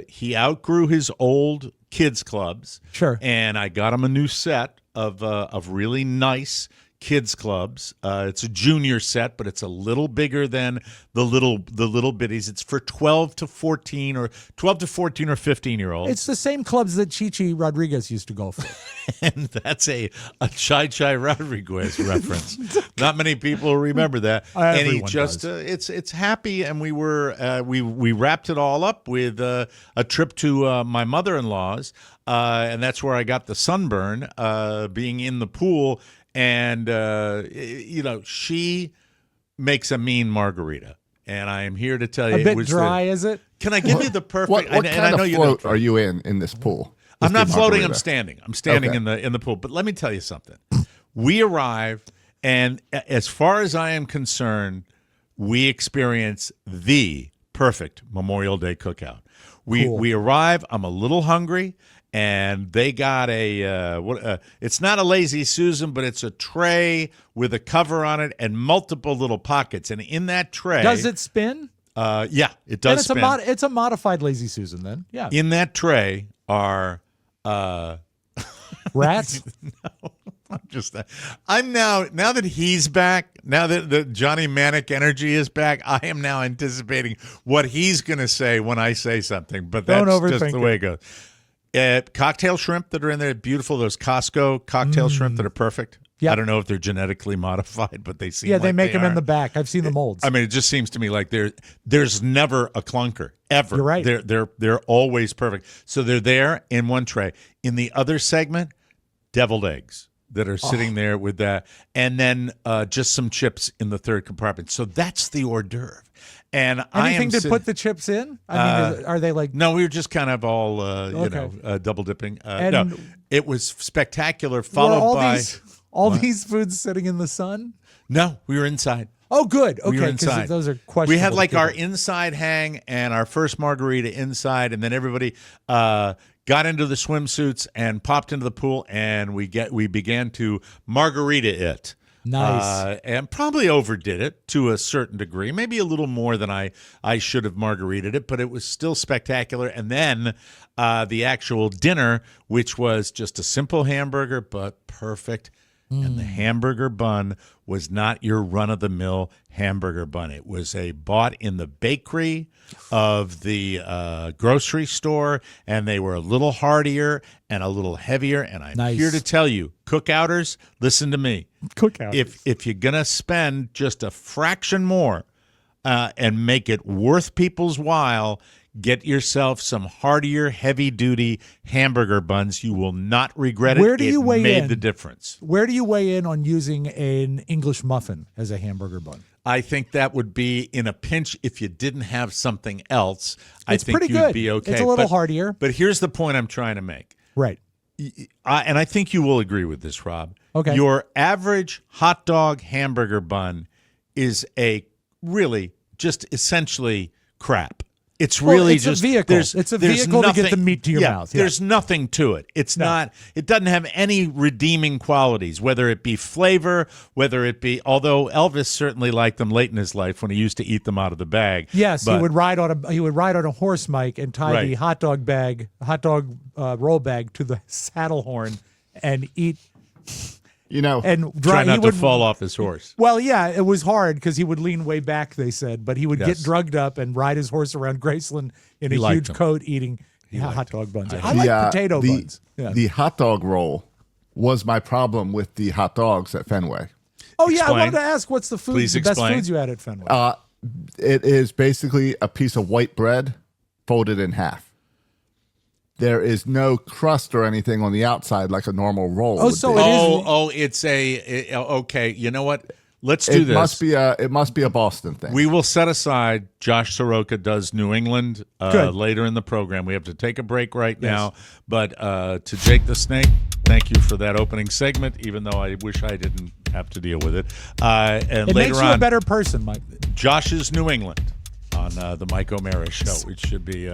he outgrew his old kids clubs. Sure. And I got him a new set of really nice kids clubs. It's a junior set, but it's a little bigger than the little bitties. It's for 12 to 14 or 15-year-olds. It's the same clubs that Chichi Rodriguez used to go for. And that's a Chai Rodriguez reference. Not many people remember that. And he Everyone just it's happy, and we were we wrapped it all up with a trip to my mother-in-law's, and that's where I got the sunburn, being in the pool. And she makes a mean margarita, and I am here to tell you, A bit dry, is it? Can I give you the perfect? What and kind I know of you float know, are you in this pool? I'm not This floating. margarita. I'm standing. I'm standing Okay. in the pool. But let me tell you something. We arrive, and as far as I am concerned, we experience the perfect Memorial Day cookout. We arrive. I'm a little hungry, and they got it's not a Lazy Susan, but it's a tray with a cover on it and multiple little pockets. And in that tray, Does it spin? Yeah, it Then does it's spin. it's a modified Lazy Susan. Then, yeah. In that tray are. Rats. I'm now that he's back, now that the Johnny Manic energy is back, I am now anticipating what he's going to say when I say something. But that's Don't just overthink the way it goes. Cocktail shrimp that are in there, beautiful. Those Costco cocktail shrimp that are perfect. Yep. I don't know if they're genetically modified, but they seem Yeah, like they make them in are. the back. I've seen the molds. I mean, it just seems to me like there's never a clunker ever. You're right. They're always perfect. So they're there in one tray. In the other segment, deviled eggs that are sitting there with that, and then just some chips in the third compartment. So that's the hors d'oeuvre. And Anything to put the chips in? I mean, are they like? No, we were just kind of all Okay. double dipping. And no, it was spectacular. Were Followed by these foods sitting in the sun? no, we were inside. Oh, good. We were Okay, inside. because those are questionable. We had like our people. inside hang and our first margarita inside, and then everybody got into the swimsuits and popped into the pool, and we began to margarita it. Nice. And probably overdid it to a certain degree, maybe a little more than I should have margaritaed it, but it was still spectacular. And then the actual dinner, which was just a simple hamburger, but perfect. And the hamburger bun was not your run-of-the-mill hamburger bun. It was bought in the bakery of the grocery store, and they were a little heartier and a little heavier. And I'm Nice. here to tell you, cookouters, listen to me. Cookout. If you're going to spend just a fraction more and make it worth people's while, get yourself some heartier, heavy-duty hamburger buns. You will not regret it. Where do you It weigh made in? the difference. Where do you weigh in on using an English muffin as a hamburger bun? I think that would be in a pinch if you didn't have something else. It's I think pretty you'd good. be okay. It's a little But- heartier. But here's the point I'm trying to make. Right. And I think you will agree with this, Rob. Okay. Your average hot dog hamburger bun is a really just essentially crap. It's really it's a just vehicle. There's, It's a there's vehicle to get nothing- the meat to your yeah, mouth. Yeah. There's nothing to it. It's No. not. It doesn't have any redeeming qualities, whether it be flavor, whether it be. Although Elvis certainly liked them late in his life when he used to eat them out of the bag. Yes, But- he would ride on a horse, Mike, and tie Right. the hot dog roll bag to the saddle horn and eat and try he not would to fall off his horse. Well, yeah, it was hard because he would lean way back. They said, but he would Yes. get drugged up and ride his horse around Graceland in He a liked huge them. coat, eating hot dog buns. I The, like potato the, buns. Yeah. The hot dog roll was my problem with the hot dogs at Fenway. Oh yeah, I Explain. wanted to ask, what's the food? Please the best explain. foods you had at Fenway? It is basically a piece of white bread folded in half. There is no crust or anything on the outside like a normal roll. Oh, would so be. it is- It's okay. You know what? Let's do It this. must be a Boston thing. We will set aside. Josh Soroka does New England Good. later in the program. We have to take a break right now. But to Jake the Snake, thank you for that opening segment, even though I wish I didn't have to deal with it. And it later makes you on, a better person, Mike. Josh's New England on the Mike O'Mara show, which should be,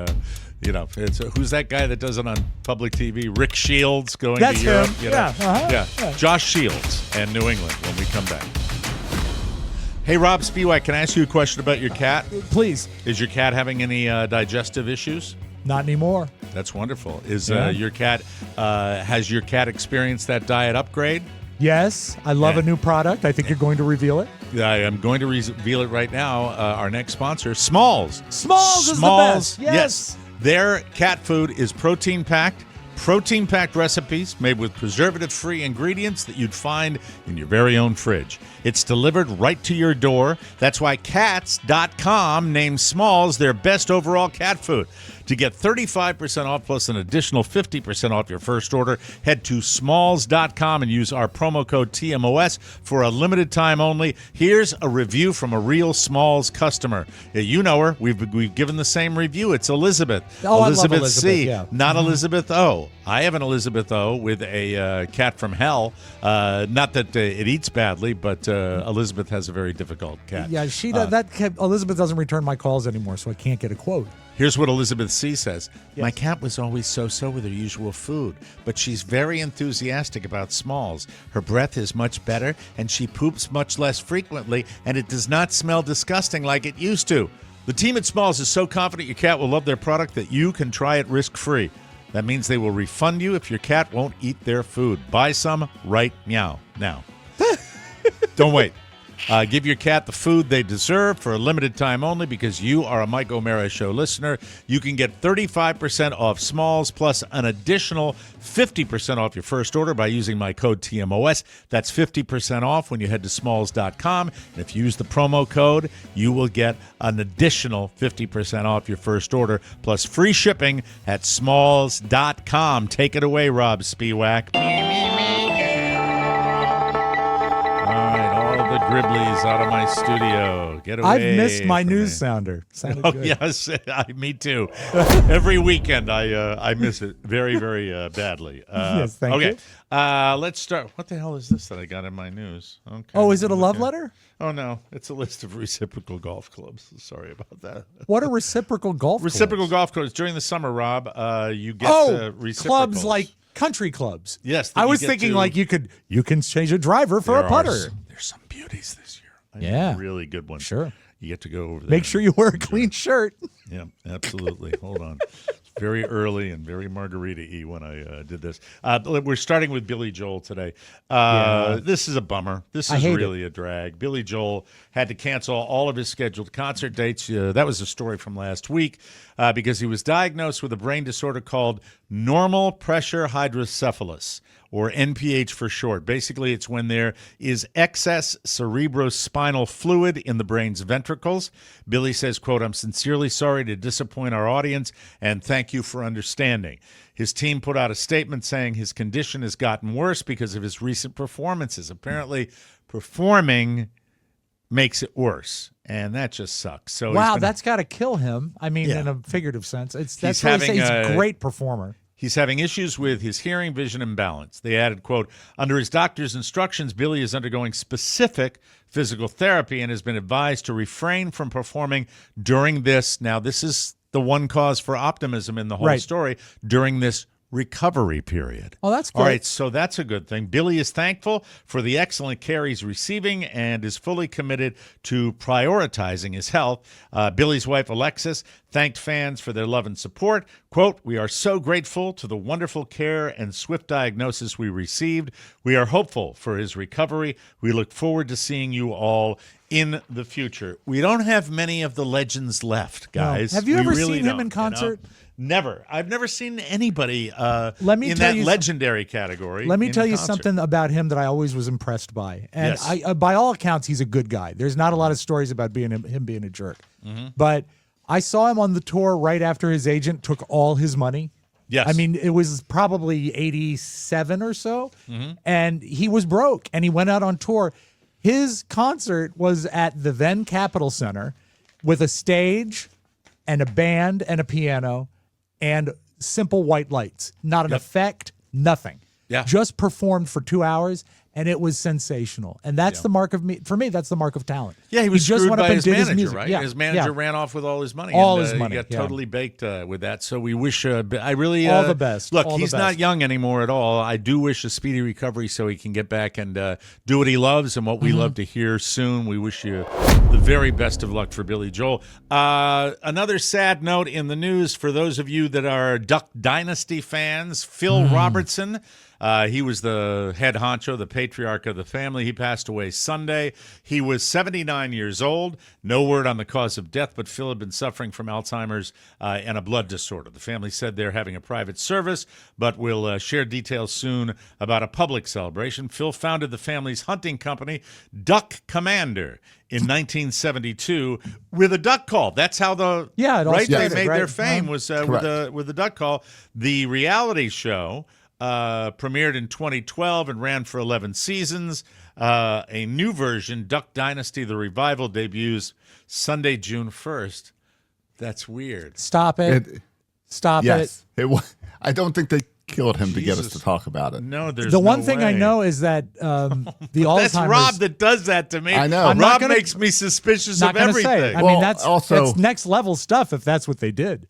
it's who's that guy that does it on public TV? Rick Shields going That's to Europe. him. Yeah, Yeah. Josh Shields and New England when we come back. Hey, Rob Spiewak, can I ask you a question about your cat? Please, Is your cat having any digestive issues? not anymore. That's wonderful. Yeah. Has your cat experienced that diet upgrade? Yes, I love a new product. I think you're going to reveal it. I am going to reveal it right now. Our next sponsor, Smalls. Smalls is the best. Yes. Their cat food is protein-packed. Protein-packed recipes made with preservative-free ingredients that you'd find in your very own fridge. It's delivered right to your door. That's why Cats.com named Smalls their best overall cat food. To get 35% off plus an additional 50% off your first order, head to Smalls.com and use our promo code TMOS for a limited time only. Here's a review from a real Smalls customer. You know her. We've given the same review. It's Elizabeth. Oh, Elizabeth I love Elizabeth, C. yeah. Not Elizabeth O. I have an Elizabeth O with a cat from hell. Not that it eats badly, but Elizabeth has a very difficult cat. Yeah, she does. Elizabeth doesn't return my calls anymore, so I can't get a quote. Here's what Elizabeth C. says. Yes. My cat was always so-so with her usual food, but she's very enthusiastic about Smalls. Her breath is much better, and she poops much less frequently, and it does not smell disgusting like it used to. The team at Smalls is so confident your cat will love their product that you can try it risk-free. That means they will refund you if your cat won't eat their food. Buy some right now. Don't wait. Give your cat the food they deserve for a limited time only because you are a Mike O'Mara Show listener. You can get 35% off Smalls plus an additional 50% off your first order by using my code TMOS. That's 50% off when you head to smalls.com. And if you use the promo code, you will get an additional 50% off your first order plus free shipping at smalls.com. Take it away, Rob Spiewak. Gribblies out of my studio. Get away. I've missed my from news me. sounder. Sounded Oh good. yes, me too. Every weekend I miss it very, very badly. Yes, thank okay. you. Let's start. What the hell is this that I got in my news? Okay. Oh, is it a love Okay. letter? Oh no, it's a list of reciprocal golf clubs. Sorry about that. What are reciprocal golf Reciprocal clubs? golf clubs during the summer, Rob. You get clubs reciprocals. like country clubs. Yes, that I you was get thinking to- like you can change a driver for There a putter. There's some beauties this year. Yeah. Really good ones. Sure. You get to go over there. Make sure you wear a clean shirt. Yeah, absolutely. Hold on. It's very early and very margarita-y when I did this. We're starting with Billy Joel today. This is a bummer. This I is hate really a drag. Billy Joel had to cancel all of his scheduled concert dates. That was a story from last week because he was diagnosed with a brain disorder called normal pressure hydrocephalus, or NPH for short. Basically, it's when there is excess cerebrospinal fluid in the brain's ventricles. Billy says, quote, "I'm sincerely sorry to disappoint our audience, and thank you for understanding." His team put out a statement saying his condition has gotten worse because of his recent performances. Apparently, performing makes it worse, and that just sucks. So Wow, he's been- that's got to kill him. I mean, Yeah. in a figurative sense. That's He's why I say having he's a a- great performer. He's having issues with his hearing, vision, and balance. They added, quote, "Under his doctor's instructions, Billy is undergoing specific physical therapy and has been advised to refrain from performing during this." Now, this is the one cause for optimism in the whole Right. story, during this recovery period. Oh, that's All great. right, so that's a good thing. Billy is thankful for the excellent care he's receiving and is fully committed to prioritizing his health. Billy's wife, Alexis, thanked fans for their love and support. Quote, "We are so grateful to the wonderful care and swift diagnosis we received. We are hopeful for his recovery. We look forward to seeing you all in the future." We don't have many of the legends left, guys. Have you We ever really seen him don't, in concert? Never. I've never seen anybody Let me in tell that you legendary category. Let me in tell you concert. something about him that I always was impressed by. And Yes. by all accounts, he's a good guy. There's not a lot of stories about him being a jerk. Mm-hmm. But I saw him on the tour right after his agent took all his money. Yes. I mean, it was probably 87 or so. Mm-hmm. And he was broke and he went out on tour. His concert was at the then Capitol Center with a stage and a band and a piano and simple white lights. Not an effect, nothing. Yeah. Just performed for 2 hours, and it was sensational. And that's the mark of me. For me, that's the mark of talent. Yeah, he was just screwed went up by and his did manager, music. right? Yeah. His manager Yeah. ran off with all his money. All and, his money, He got yeah. totally baked with that. So we wish, I really... All the best. Look, All the he's best. not young anymore at all. I do wish a speedy recovery so he can get back and do what he loves and what we Mm-hmm. love to hear soon. We wish you the very best of luck for Billy Joel. Another sad note in the news for those of you that are Duck Dynasty fans, Phil Mm. Robertson He was the head honcho, the patriarch of the family. He passed away Sunday. He was 79 years old. No word on the cause of death, but Phil had been suffering from Alzheimer's and a blood disorder. The family said they're having a private service, but will share details soon about a public celebration. Phil founded the family's hunting company, Duck Commander, in 1972 with a duck call. That's how they made their fame was with the duck call. The reality show premiered in 2012 and ran for 11 seasons. A new version, Duck Dynasty: The Revival, debuts Sunday, June 1st. That's weird. Stop it. Stop it. I don't think they killed him to get us to talk about it. No, there's the one thing I know is that the Alzheimer's. That's Rob that does that to me. I know. Rob makes me suspicious of everything. I mean, that's next level stuff if that's what they did.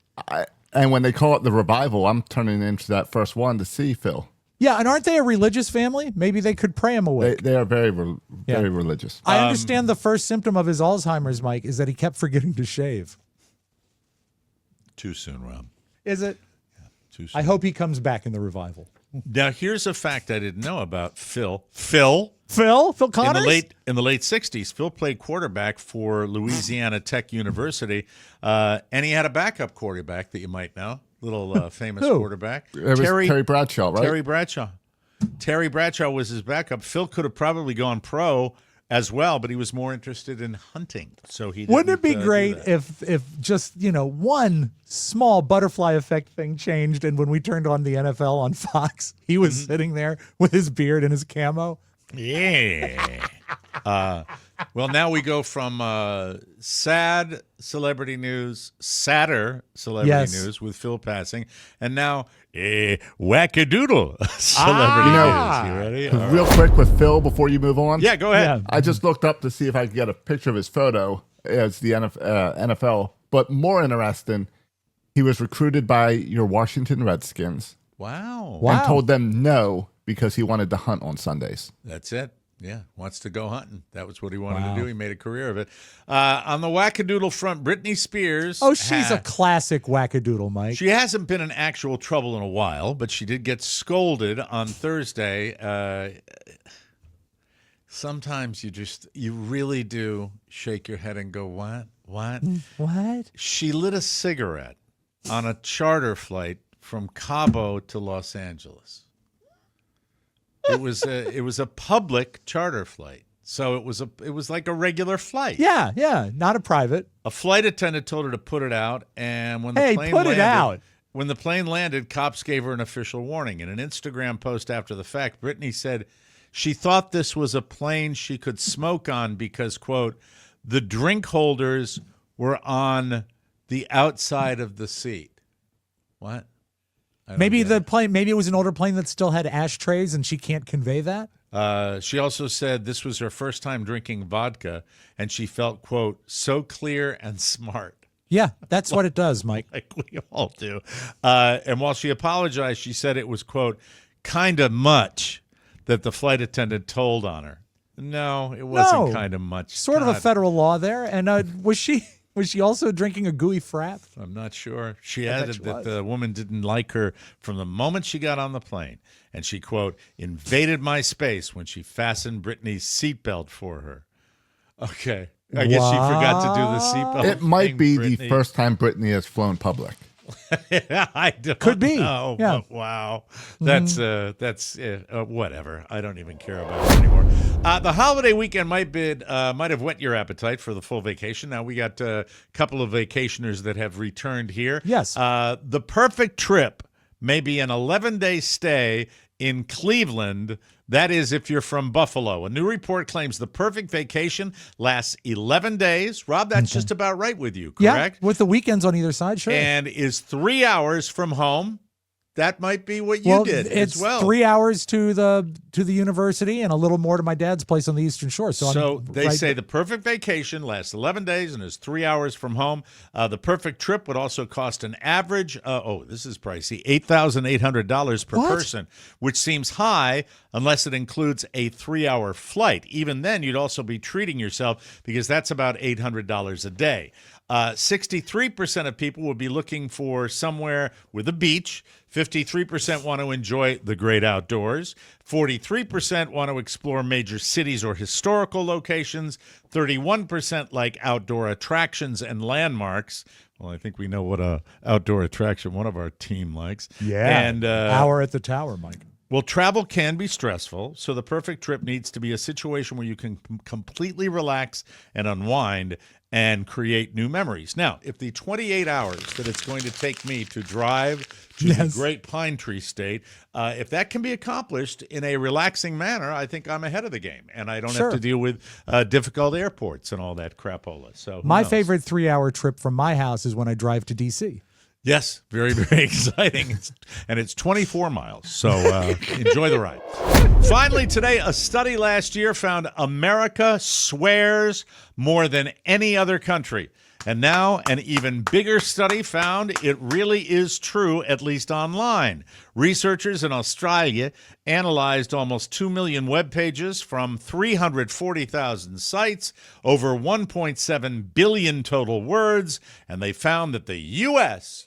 And when they call it the revival, I'm turning into that first one to see Phil. Yeah, and aren't they a religious family? Maybe they could pray him away. They are very religious. I understand the first symptom of his Alzheimer's, Mike, is that he kept forgetting to shave. Too soon, Rob. Is it? Yeah, too soon. I hope he comes back in the revival. Now, here's a fact I didn't know about Phil. Phil Connors? In the late 60s, Phil played quarterback for Louisiana Tech University, and he had a backup quarterback that you might know, little famous quarterback. Terry Bradshaw, right? Terry Bradshaw was his backup. Phil could have probably gone pro as well, but he was more interested in hunting. So he wouldn't it be great if just one small butterfly effect thing changed, and when we turned on the NFL on Fox, he was sitting there with his beard and his camo? Yeah. Well, now we go from sadder celebrity news with Phil passing, and now wackadoodle celebrity news. You ready? Real quick with Phil before you move on. Yeah, go ahead. I just looked up to see if I could get a picture of his photo as the NFL. But more interesting, he was recruited by your Washington Redskins. Wow. And told them no because he wanted to hunt on Sundays. That's it. Yeah, wants to go hunting. That was what he wanted to do. He made a career of it. On the wackadoodle front, Britney Spears. Oh, she's a classic wackadoodle, Mike. She hasn't been in actual trouble in a while, but she did get scolded on Thursday. Sometimes you really do shake your head and go, what? What? She lit a cigarette on a charter flight from Cabo to Los Angeles. It was a public charter flight, so it was like a regular flight. Yeah, not a private. A flight attendant told her to put it out, and when the plane landed, cops gave her an official warning. In an Instagram post after the fact, Britney said she thought this was a plane she could smoke on because, quote, the drink holders were on the outside of the seat. What? Maybe it was an older plane that still had ashtrays and she can't convey that. She also said this was her first time drinking vodka and she felt, quote, so clear and smart. Yeah, that's what it does, Mike. Like we all do. And while she apologized, she said it was, quote, kind of much that the flight attendant told on her. No, it wasn't kind of much. Sort of a federal law there. And was she also drinking a gooey frap? I'm not sure. She added that the woman didn't like her from the moment she got on the plane. And she, quote, invaded my space when she fastened Britney's seatbelt for her. Okay. I guess she forgot to do the seatbelt. It might be the first time Britney has flown public. I don't Could be. know, Yeah. but wow. That's whatever. I don't even care about it anymore. The holiday weekend might have whet your appetite for the full vacation. Now we got a couple of vacationers that have returned here. Yes. The perfect trip may be an 11-day stay in Cleveland. That is if you're from Buffalo. A new report claims the perfect vacation lasts 11 days. Rob, that's just about right with you, correct? Yeah, with the weekends on either side, sure. And is 3 hours from home. That might be what you did as well. It's 3 hours to the university and a little more to my dad's place on the Eastern Shore. So they say the perfect vacation lasts 11 days and is 3 hours from home. The perfect trip would also cost an average, this is pricey, $8,800 per person, which seems high unless it includes a 3-hour flight. Even then, you'd also be treating yourself because that's about $800 a day. 63% of people would be looking for somewhere with a beach. 53% want to enjoy the great outdoors. 43% want to explore major cities or historical locations. 31% like outdoor attractions and landmarks. Well, I think we know what a outdoor attraction one of our team likes. Yeah. And Hour at the Tower, Mike. well, travel can be stressful, so the perfect trip needs to be a situation where you can completely relax and unwind and create new memories. Now, if the 28 hours that it's going to take me to drive to the Great Pine Tree State, if that can be accomplished in a relaxing manner, I think I'm ahead of the game, and I don't have to deal with difficult airports and all that crapola. So my favorite 3-hour trip from my house is when I drive to D.C. Yes, very, very exciting. And it's 24 miles, so enjoy the ride. Finally, today, a study last year found America swears more than any other country. And now an even bigger study found it really is true, at least online. Researchers in Australia analyzed almost 2 million web pages from 340,000 sites, over 1.7 billion total words, and they found that the USA,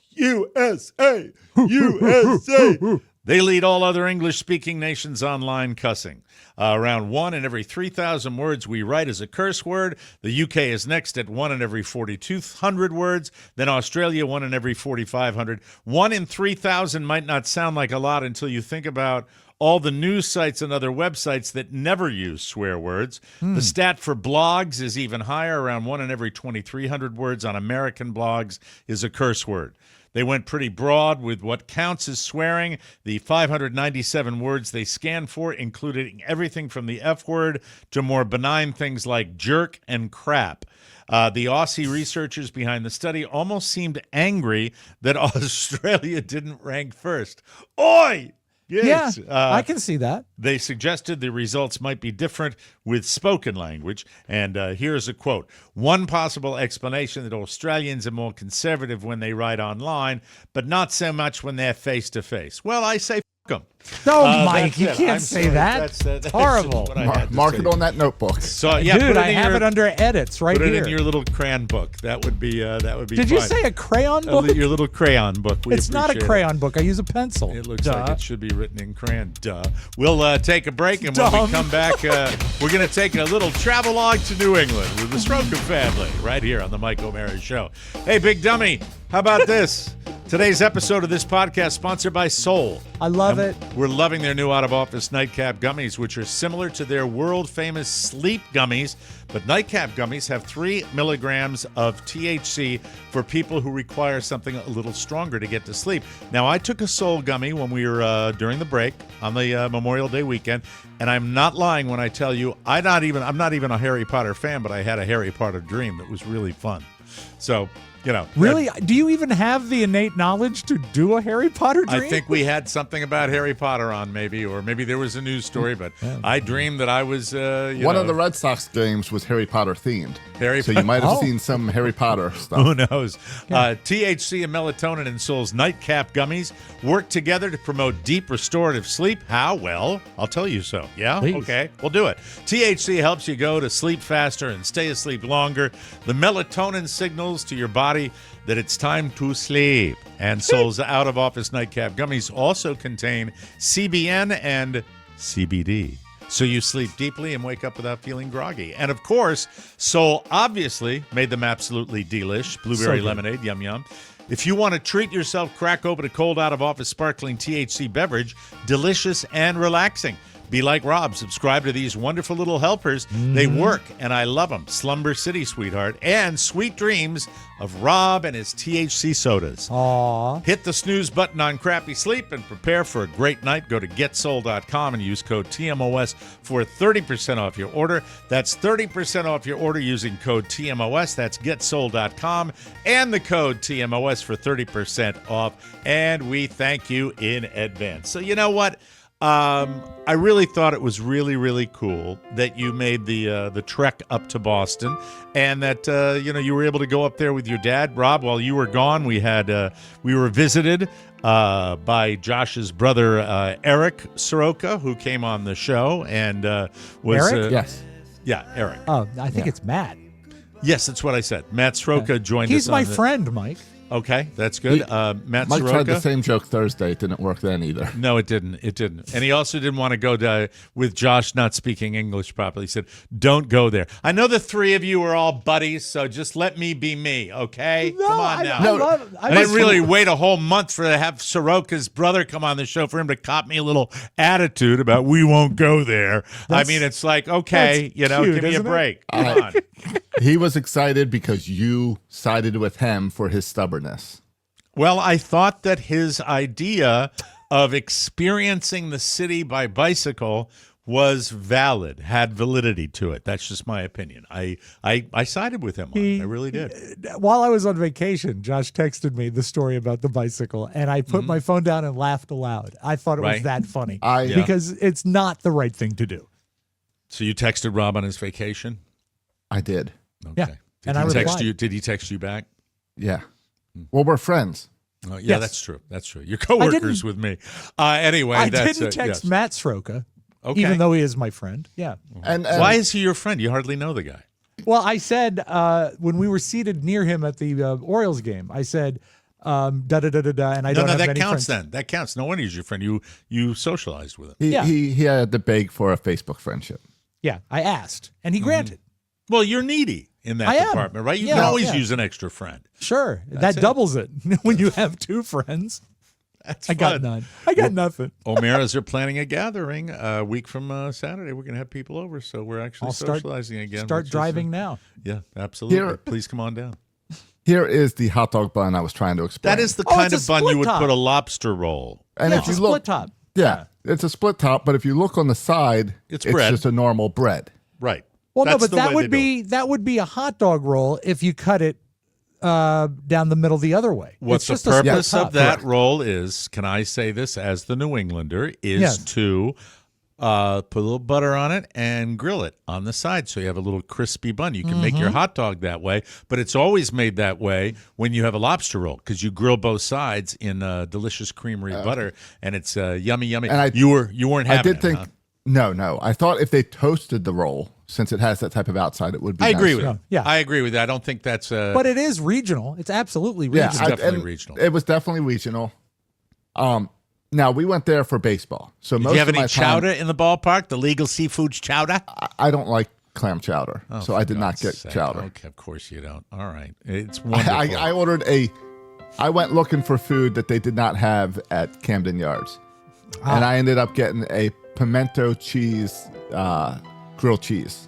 they lead all other English-speaking nations online cussing. Around 1 in every 3,000 words we write is a curse word. The UK is next at 1 in every 4,200 words. Then Australia, 1 in every 4,500. 1 in 3,000 might not sound like a lot until you think about all the news sites and other websites that never use swear words. The stat for blogs is even higher. Around 1 in every 2,300 words on American blogs is a curse word. They went pretty broad with what counts as swearing. The 597 words they scanned for included everything from the F word to more benign things like jerk and crap. The Aussie researchers behind the study almost seemed angry that Australia didn't rank first. Oi! Yes. Yeah, I can see that. They suggested the results might be different with spoken language. And here's a quote. One possible explanation that Australians are more conservative when they write online, but not so much when they're face-to-face. Well, I say f*** them. No, Mike, you can't say that. That's horrible. what I had to Mark say. it on that notebook. So, yeah, Dude, I have it under edits right put here. it in your little crayon book. That would be Did you say a crayon book? Your little crayon book. It's not a crayon book. I use a pencil. It looks like it should be written in crayon. Duh. We'll take a break, and when we come back, we're going to take a little travelogue to New England with the Stroker family right here on the Mike O'Mara Show. Hey, Big Dummy, how about this? Today's episode of this podcast sponsored by Soul. I love it. We're loving their new out-of-office nightcap gummies, which are similar to their world-famous sleep gummies, but nightcap gummies have 3 milligrams of THC for people who require something a little stronger to get to sleep. Now, I took a Soul gummy when we were during the break on the Memorial Day weekend, and I'm not lying when I tell you I'm not even a Harry Potter fan, but I had a Harry Potter dream that was really fun. So, you know. Really? Do you even have the innate knowledge to do a Harry Potter dream? I think we had something about Harry Potter on, maybe, or maybe there was a news story, but I dreamed that I was, One of the Red Sox games was Harry Potter themed. So Potter. you might have seen some Harry Potter stuff. Who knows? THC and melatonin in Soul's nightcap gummies work together to promote deep restorative sleep. How? Well, I'll tell you so. Yeah? Please. Okay, we'll do it. THC helps you go to sleep faster and stay asleep longer. The melatonin signals to your body that it's time to sleep. And Soul's out-of-office nightcap gummies also contain CBN and CBD. So you sleep deeply and wake up without feeling groggy. And of course, Soul obviously made them absolutely delish. Blueberry lemonade, yum yum. If you want to treat yourself, crack open a cold out-of-office sparkling THC beverage, delicious and relaxing. Be like Rob. Subscribe to these wonderful little helpers. They work, and I love them. Slumber City, Sweetheart, and Sweet Dreams of Rob and his THC sodas. Aww. Hit the snooze button on crappy sleep and prepare for a great night. Go to getsoul.com and use code TMOS for 30% off your order. That's 30% off your order using code TMOS. That's getsoul.com and the code TMOS for 30% off. And we thank you in advance. So you know what? I really thought it was really, really cool that you made the trek up to Boston, and that you were able to go up there with your dad, Rob. While you were gone, we were visited by Josh's brother Eric Soroka, who came on the show and was Eric? Yes. Yeah, Eric. Oh, I think it's Matt. Yes, that's what I said. Matt Soroka joined us. He's my on friend, Mike. Okay, that's good. Matt Mike tried the Soroka. same joke Thursday. It didn't work then either. No, it didn't. It didn't. And he also didn't want to go with Josh not speaking English properly. He said, "Don't go there." I know the three of you are all buddies, so just let me be me, okay? No, Come on now. I I didn't really wait a whole month to have Soroka's brother come on the show for him to cop me a little attitude about we won't go there. I mean, it's like, okay, that's you know, cute, give me a isn't it? break. Come on. He was excited because you sided with him for his stubbornness. Well, I thought that his idea of experiencing the city by bicycle was valid, had validity to it. That's just my opinion. I sided with him on it. I really did. While I was on vacation, Josh texted me the story about the bicycle, and I put my phone down and laughed aloud. I thought it was Right. that funny Yeah. because it's not the right thing to do. So you texted Rob on his vacation? I did. Okay. Yeah, Did and he I text replied. you? Did he text you back? Yeah. Well, we're friends. Oh, yeah, Yes. that's true. That's true. Your coworkers with me. Anyway, I that's didn't text yes. Matt Sroka, Okay. even though he is my friend. Yeah. And Why is he your friend? You hardly know the guy. Well, I said when we were seated near him at the Orioles game, I said, da da da da da, and I don't No, have that many counts friends. then. That counts. No wonder he's your friend. You socialized with him. Yeah. he had to beg for a Facebook friendship. Yeah, I asked, and he granted. Well, you're needy in that I am. department, right? You Yeah, can always yeah. use an extra friend. Sure, That's that it. doubles it when you have two friends. That's I got fun. none. I got nothing. O'Mara's are planning a gathering a week from Saturday. We're going to have people over, so we're actually I'll start- socializing again. Start which is, driving now. Yeah, absolutely. Here- Please come on down. Here is the hot dog bun I was trying to explain. That is the Oh, kind it's of a bun you split would top. put a lobster roll. and Yeah, if it's you a look, split top. yeah, it's a split top. But if you look on the side, It's bread. just a normal bread. Right. Well, That's no, but the that way would they do it. be a hot dog roll if you cut it down the middle the other way. What It's the just a split purpose top. of that roll is, can I say this as the New Englander, is Yes. to put a little butter on it and grill it on the side so you have a little crispy bun. You can make Mm-hmm. your hot dog that way, but it's always made that way when you have a lobster roll because you grill both sides in delicious creamery butter, and it's yummy, yummy. And you weren't I having did think, it, huh? no. I thought if they toasted the roll, since it has that type of outside, it would be I agree nicer. with you. Yeah. I agree with that. I don't think that's But it is regional. It's absolutely Yeah, regional. definitely and regional. It was definitely regional. Now we went there for baseball. So Did most you have of any my chowder time, in the ballpark? The legal seafood chowder? I don't like clam chowder, Oh, so for I did not God's get sake. chowder. Okay, of course you don't. All right. It's wonderful. I ordered I went looking for food that they did not have at Camden Yards, and I ended up getting a pimento cheese grilled cheese,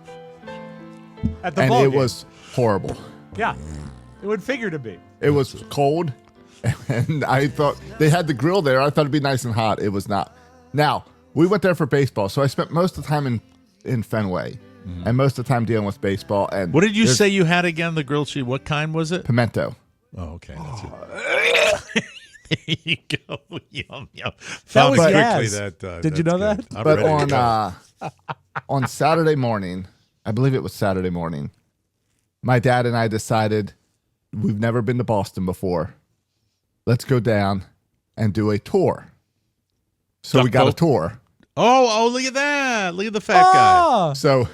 At the and ball it game. was horrible. Yeah, it would figure to be. It was cold, and I thought they had the grill there. I thought it'd be nice and hot. It was not. Now, we went there for baseball, so I spent most of the time in Fenway, and most of the time dealing with baseball. And What did you there's say you had again? The grilled cheese. What kind was it? Pimento. Oh, okay. That's it. There you go. Yum yum. That Found was quickly Yaz. that. Did you that's know good. that? I'm But ready to go. on Saturday morning, I believe it was Saturday morning, my dad and I decided we've never been to Boston before. Let's go down and do a tour. So we Duck got a boat? tour. Oh, look at that. Look at the fat guy. Oh, So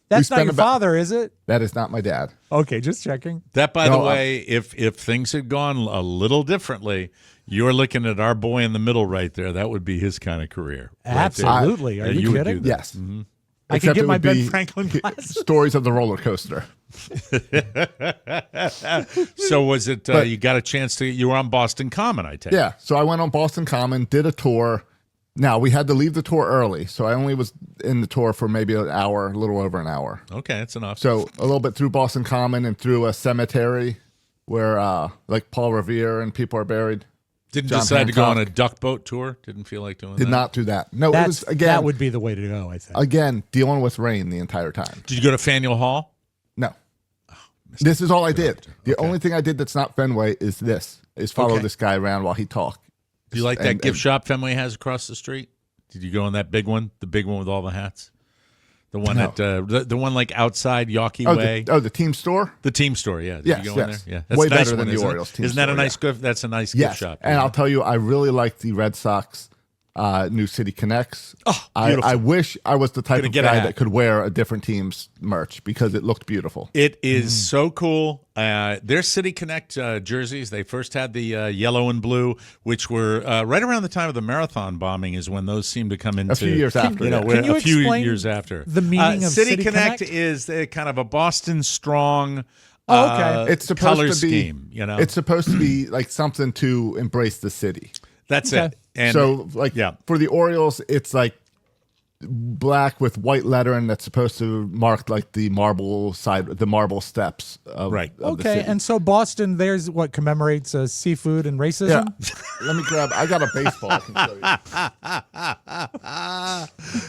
that's not spent your about- father, is it? that is not my dad. Okay, just checking. That, by No, the way, if things had gone a little differently, you're looking at our boy in the middle right there. That would be his kind of career. right there. Absolutely. Are Yeah, you would kidding? do that. Yes. I can Except get it my would Ben be Franklin glasses. Stories of the roller coaster. So was it? But- You got a chance to? You were on Boston Common, I take. Yeah. So I went on Boston Common, did a tour. Now we had to leave the tour early, so I only was in the tour for maybe an hour, a little over an hour. Okay, that's enough. So a little bit through Boston Common and through a cemetery where like Paul Revere and people are buried. Didn't John decide to go on a Hancock. duck boat tour. Didn't feel like doing Did that. not do that. No, it was again that would be the way to go, I think. again dealing with rain the entire time. Did you go to Faneuil Hall? No. This is all I did. The Okay. only thing I did that's not Fenway is follow Okay. this guy around while he talked. Do you like that And- gift and- shop Fenway has across the street? Did you go on that big one? The big one with all the hats? The one No. at the one like outside Yawkey Oh, Way? the team store? The team store, yeah. Did Yes, you go in yes. there? Yeah. That's Way a nice better than one, the isn't it? Orioles team Isn't that a store, nice gift? That's a nice Yes. gift shop. And yeah. I'll tell you, I really like the Red Sox new City Connects. Oh, I beautiful. wish I was the type Gonna of get a guy hat. that could wear a different team's merch because it looked beautiful. It is so cool. Their City Connect jerseys, they first had the yellow and blue, which were right around the time of the marathon bombing is when those seemed to come into. A few years after. You know, that. Can you a few explain years after. the meaning of City City Connect Connect? is kind of a Boston strong Okay. It's supposed color to be, scheme, you know. It's supposed to be like something to embrace the city. That's Okay. it. And So, like, yeah. for the Orioles, it's like black with white lettering that's supposed to mark like the marble steps of, Right. of the Okay, city. and so Boston, there's what commemorates seafood and Yeah. racism. Let me grab. I got a baseball. I can show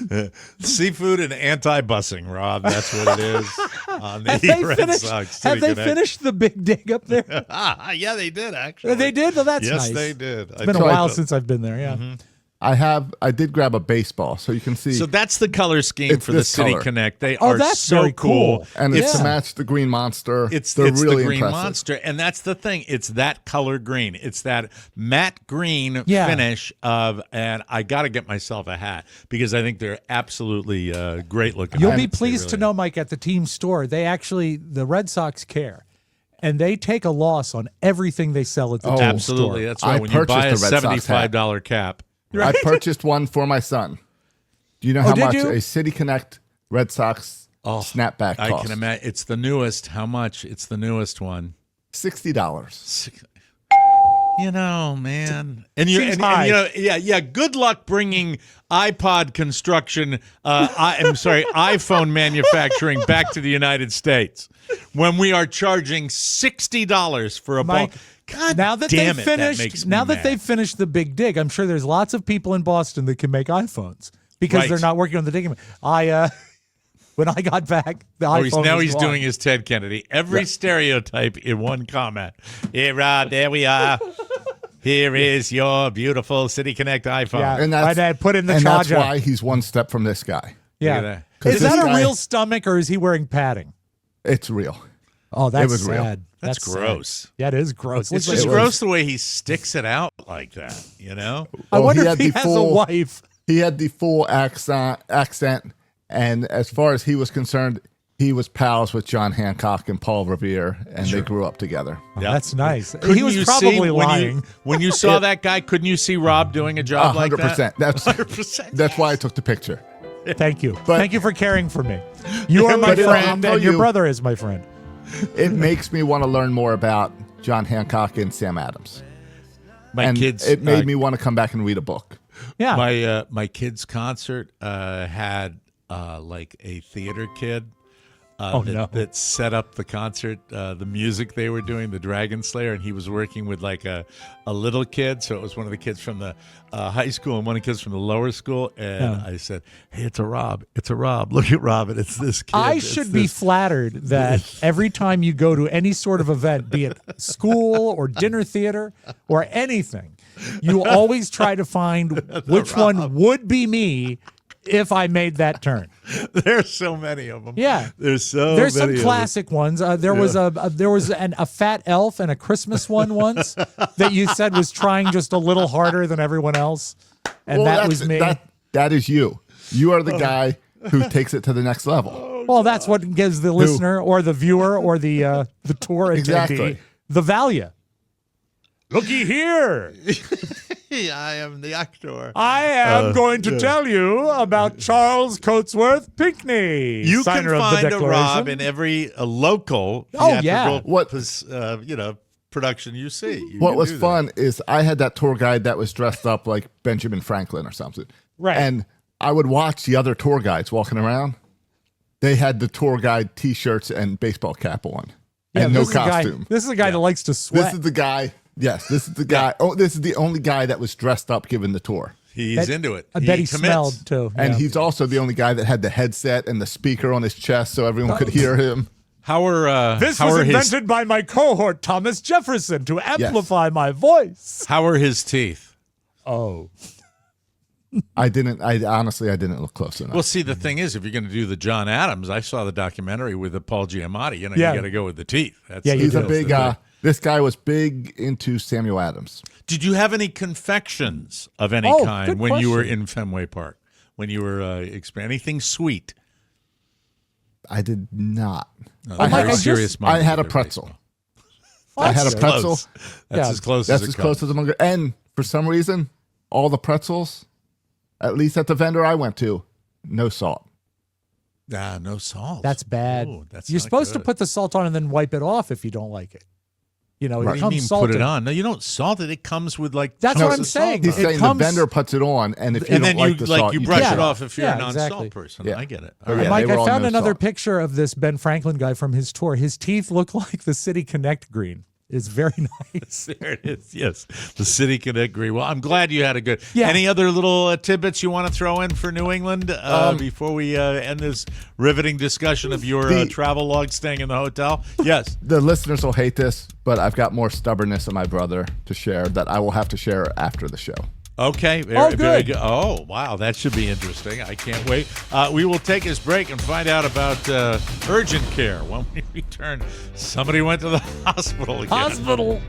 you. Seafood and anti-busing, Rob. That's what it is on the Have they Red finished? Sox. Have City they Connect. finished the big dig up there? Yeah, they did actually. They did. Well, that's Yes, nice. they did. It's been a while since I've been there. Yeah. I did grab a baseball, so you can see. So that's the color scheme It's for the this City color. Connect. They Oh, are that's so very cool. and it's Yeah. to match the green monster. It's They're really the green impressive. monster, and that's the thing. It's that color green. It's that matte green Yeah. finish of, and I got to get myself a hat because I think they're absolutely great looking. You'll hats. be They pleased to really know, Mike, at the team store, the Red Sox care, and they take a loss on everything they sell at the team absolutely. store. That's right. I When you buy a purchased a Red Sox hat. $75 cap, I purchased one for my son. Do you know Oh, how did much you? a City Connect Red Sox snapback I costs? can imagine it's the newest. How much? It's the newest one. $60. You know, man, and you, Seems and, high. you know, yeah. Good luck bringing iPod construction. I'm sorry, iPhone manufacturing back to the United States when we are charging $60 for a Mike, ball. God now that damn they've it, finished, that makes me now that mad. they've finished the big dig, I'm sure there's lots of people in Boston that can make iPhones because Right. they're not working on the digging. When I got back, the iPhone. Now was he's gone. doing his Ted Kennedy. Every stereotype in one comment. Here, Rob, there we are. Here is your beautiful City Connect iPhone. Yeah, And that's, I put in the and that's charger. why he's one step from this guy. Yeah, Look at that. 'Cause is this that a guy- real stomach or is he wearing padding? It's real. Oh, that's was real. sad. That's sad. gross. Yeah, it is gross. It's Looks just like- gross the way he sticks it out like that, you know? I Oh, wonder he if had he the has a full- wife. He had the full accent, and as far as he was concerned, he was pals with John Hancock and Paul Revere, and they grew up together. Yeah. That's nice. Couldn't He was you probably see lying. when you saw that guy? Couldn't you see Rob doing a job like that? 100%. That's 100%. that's why I took the picture. Thank you. But- Thank you for caring for me. You are my but I'll friend, tell and your you- brother is my friend. It makes me want to learn more about John Hancock and Sam Adams, My and kids, it made me want to come back and read a book. Yeah. my kids' concert had like a theater kid. That set up the concert, the music they were doing, the Dragon Slayer, and he was working with like a little kid. So it was one of the kids from the high school and one of the kids from the lower school. And I said, "Hey, it's a Rob. It's a Rob. Look at Rob, and it's this kid." I It's should be this- flattered that every time you go to any sort of event, be it school or dinner theater or anything, you always try to find which one would be me if I made that turn. There's so many of them. Yeah. there's There's many some of them. classic ones. There was a fat elf and a Christmas one once that you said was trying just a little harder than everyone else, and that that's- was me. That is you. You are the guy who takes it to the next level. Well, that's what gives the listener or the viewer or the tour attendee Exactly. the value. Looky here. I am the actor. I am going to tell you about Charles Coatsworth Pinckney. You can signer of the find a Declaration. Rob in every local Oh, yeah. theatrical What- production you see. You What can was do that. fun is I had that tour guide that was dressed up like Benjamin Franklin or something. Right. And I would watch the other tour guides walking around. They had the tour guide T-shirts and baseball cap on, and no this is a guy- costume. this is a guy that likes to This sweat. is the guy. Yes, this is the guy. Oh, this is the only guy that was dressed up giving the tour. He's into it. I bet he commits. smelled too. And Yeah. he's also the only guy that had the headset and the speaker on his chest so everyone could hear him. How are This how was are his invented by my cohort Thomas Jefferson to amplify my voice. how are his teeth? Oh, I honestly didn't look close enough. Well, see, the thing is, if you're going to do the John Adams, I saw the documentary with the Paul Giamatti. You know, Yeah. you got to go with the teeth. That's Yeah, the you He's a do. big. This guy was big into Samuel Adams. Did you have any confections of any kind good when you were question. in Fenway Park? When you were anything sweet? I did not. Mike, I just- I had a pretzel. I had a That's pretzel. Close. That's Yeah. as close That's as as it close comes. as I'm going to get. And for some reason, all the pretzels, at least at the vendor I went to, no salt. No salt. That's bad. Ooh, that's You're not supposed to good. put the salt on and then wipe it off if you don't like it. You know, What it do you comes mean salted. put it on? No, you don't salt it. It comes with like That's chunks what of I'm salt saying. on He's it. It saying comes- the vendor puts it on, and if you And don't then you like the salt, you you brush take it it off if you're a Yeah, non-salt exactly. person. Yeah. I get it. Oh, All yeah. right. Mike, they were I all found no another salt. picture of this Ben Franklin guy from his tour. His teeth look like the City Connect green. It's very nice. There it is. Yes, the City Connect green. Well, I'm glad you had a good. Yeah. Any other little tidbits you want to throw in for New England before we end this riveting discussion of your travel log staying in the hotel? Yes. The listeners will hate this, but I've got more stubbornness of my brother to share that I will have to share after the show. Okay. Oh, Very good. good. Oh, wow. That should be interesting. I can't wait. We will take this break and find out about urgent care. When we return, somebody went to the hospital again. Hospital.